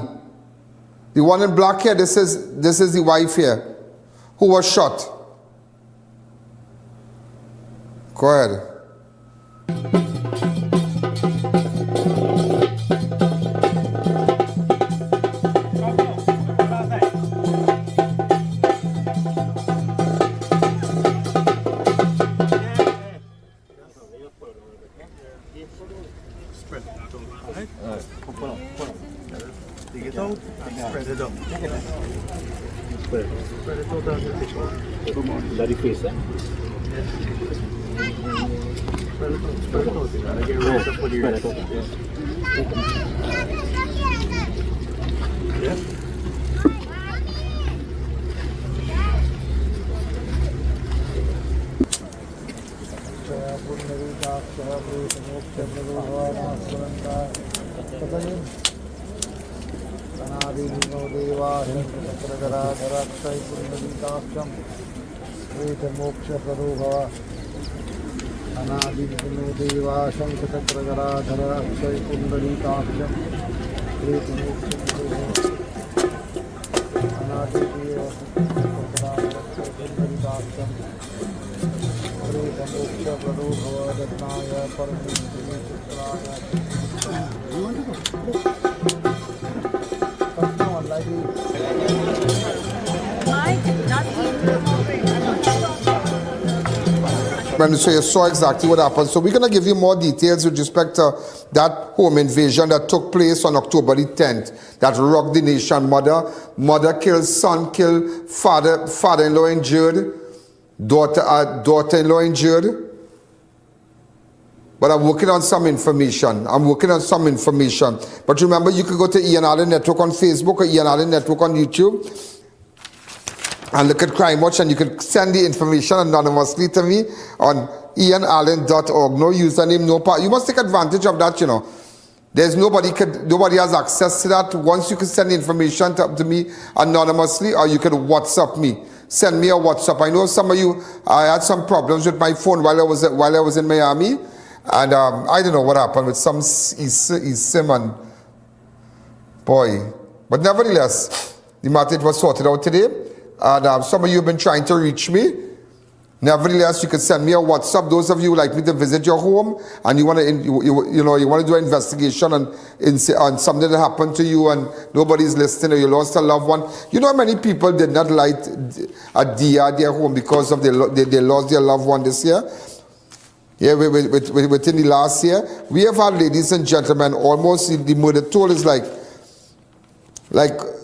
The one in black here, this is the wife here, who was shot. Go ahead. So you saw exactly what happened. So we're going to give you more details with respect to that home invasion that took place on October the 10th. That rocked the nation. Mother killed, son killed, father-in-law injured, daughter-in-law injured. But I'm working on some information. But remember, you can go to I.A.N. Allen Network on Facebook or I.A.N. Allen Network on YouTube and look at Crime Watch, and you can send the information anonymously to me on ianalleyne.org. No username, no part. You must take advantage of that, you know. There's nobody has access to that. Once you can send the information to me anonymously, or you can WhatsApp me. Send me a WhatsApp. I know some of you, I had some problems with my phone while I was in Miami, and I don't know what happened with some eSIM and boy. But nevertheless, the matter, it was sorted out today. And some of you have been trying to reach me. Nevertheless, you can send me a WhatsApp. Those of you who like me to visit your home and you want to, you want to do an investigation on something that happened to you and nobody's listening, or you lost a loved one. You know how many people did not light a dia at their home because of they lost their loved one this year? Yeah, within the last year, we have had, ladies and gentlemen, almost the murder toll is like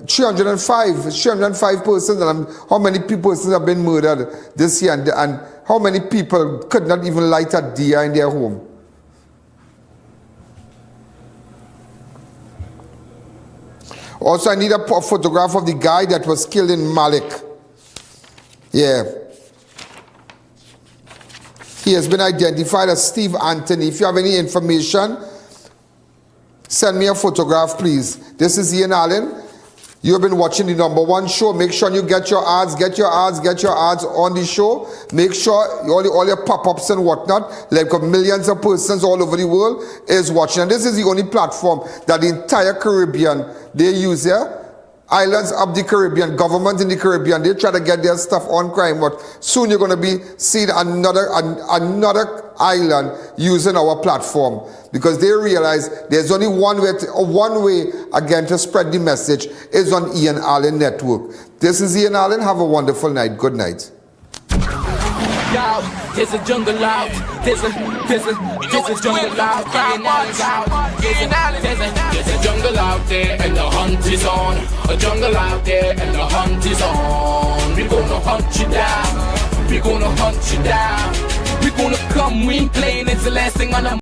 305 persons, and how many persons have been murdered this year, and how many people could not even light a dia in their home. Also, I need a photograph of the guy that was killed in Malik. Yeah. He has been identified as Steve Anthony. If you have any information, send me a photograph, please. This is I.A.N. Allen. You have been watching the #1 show. Make sure you get your ads on the show. Make sure all your pop-ups and whatnot, like millions of persons all over the world is watching. And this is the only platform that the entire Caribbean, they use here. Islands of the Caribbean, government in the Caribbean, they try to get their stuff on crime, but soon you're going to be seeing another island using our platform, because they realize there's only one way again to spread the message is on I.A.N. Allen Network. This is I.A.N. Allen. Have a wonderful night. Good night. There's a jungle out. There's a jungle out. There's a jungle out there and the hunt is on. A jungle out there and the hunt is on. We're gonna hunt you down. We're gonna hunt you down. We're gonna come, we ain't playing, it's the last thing on the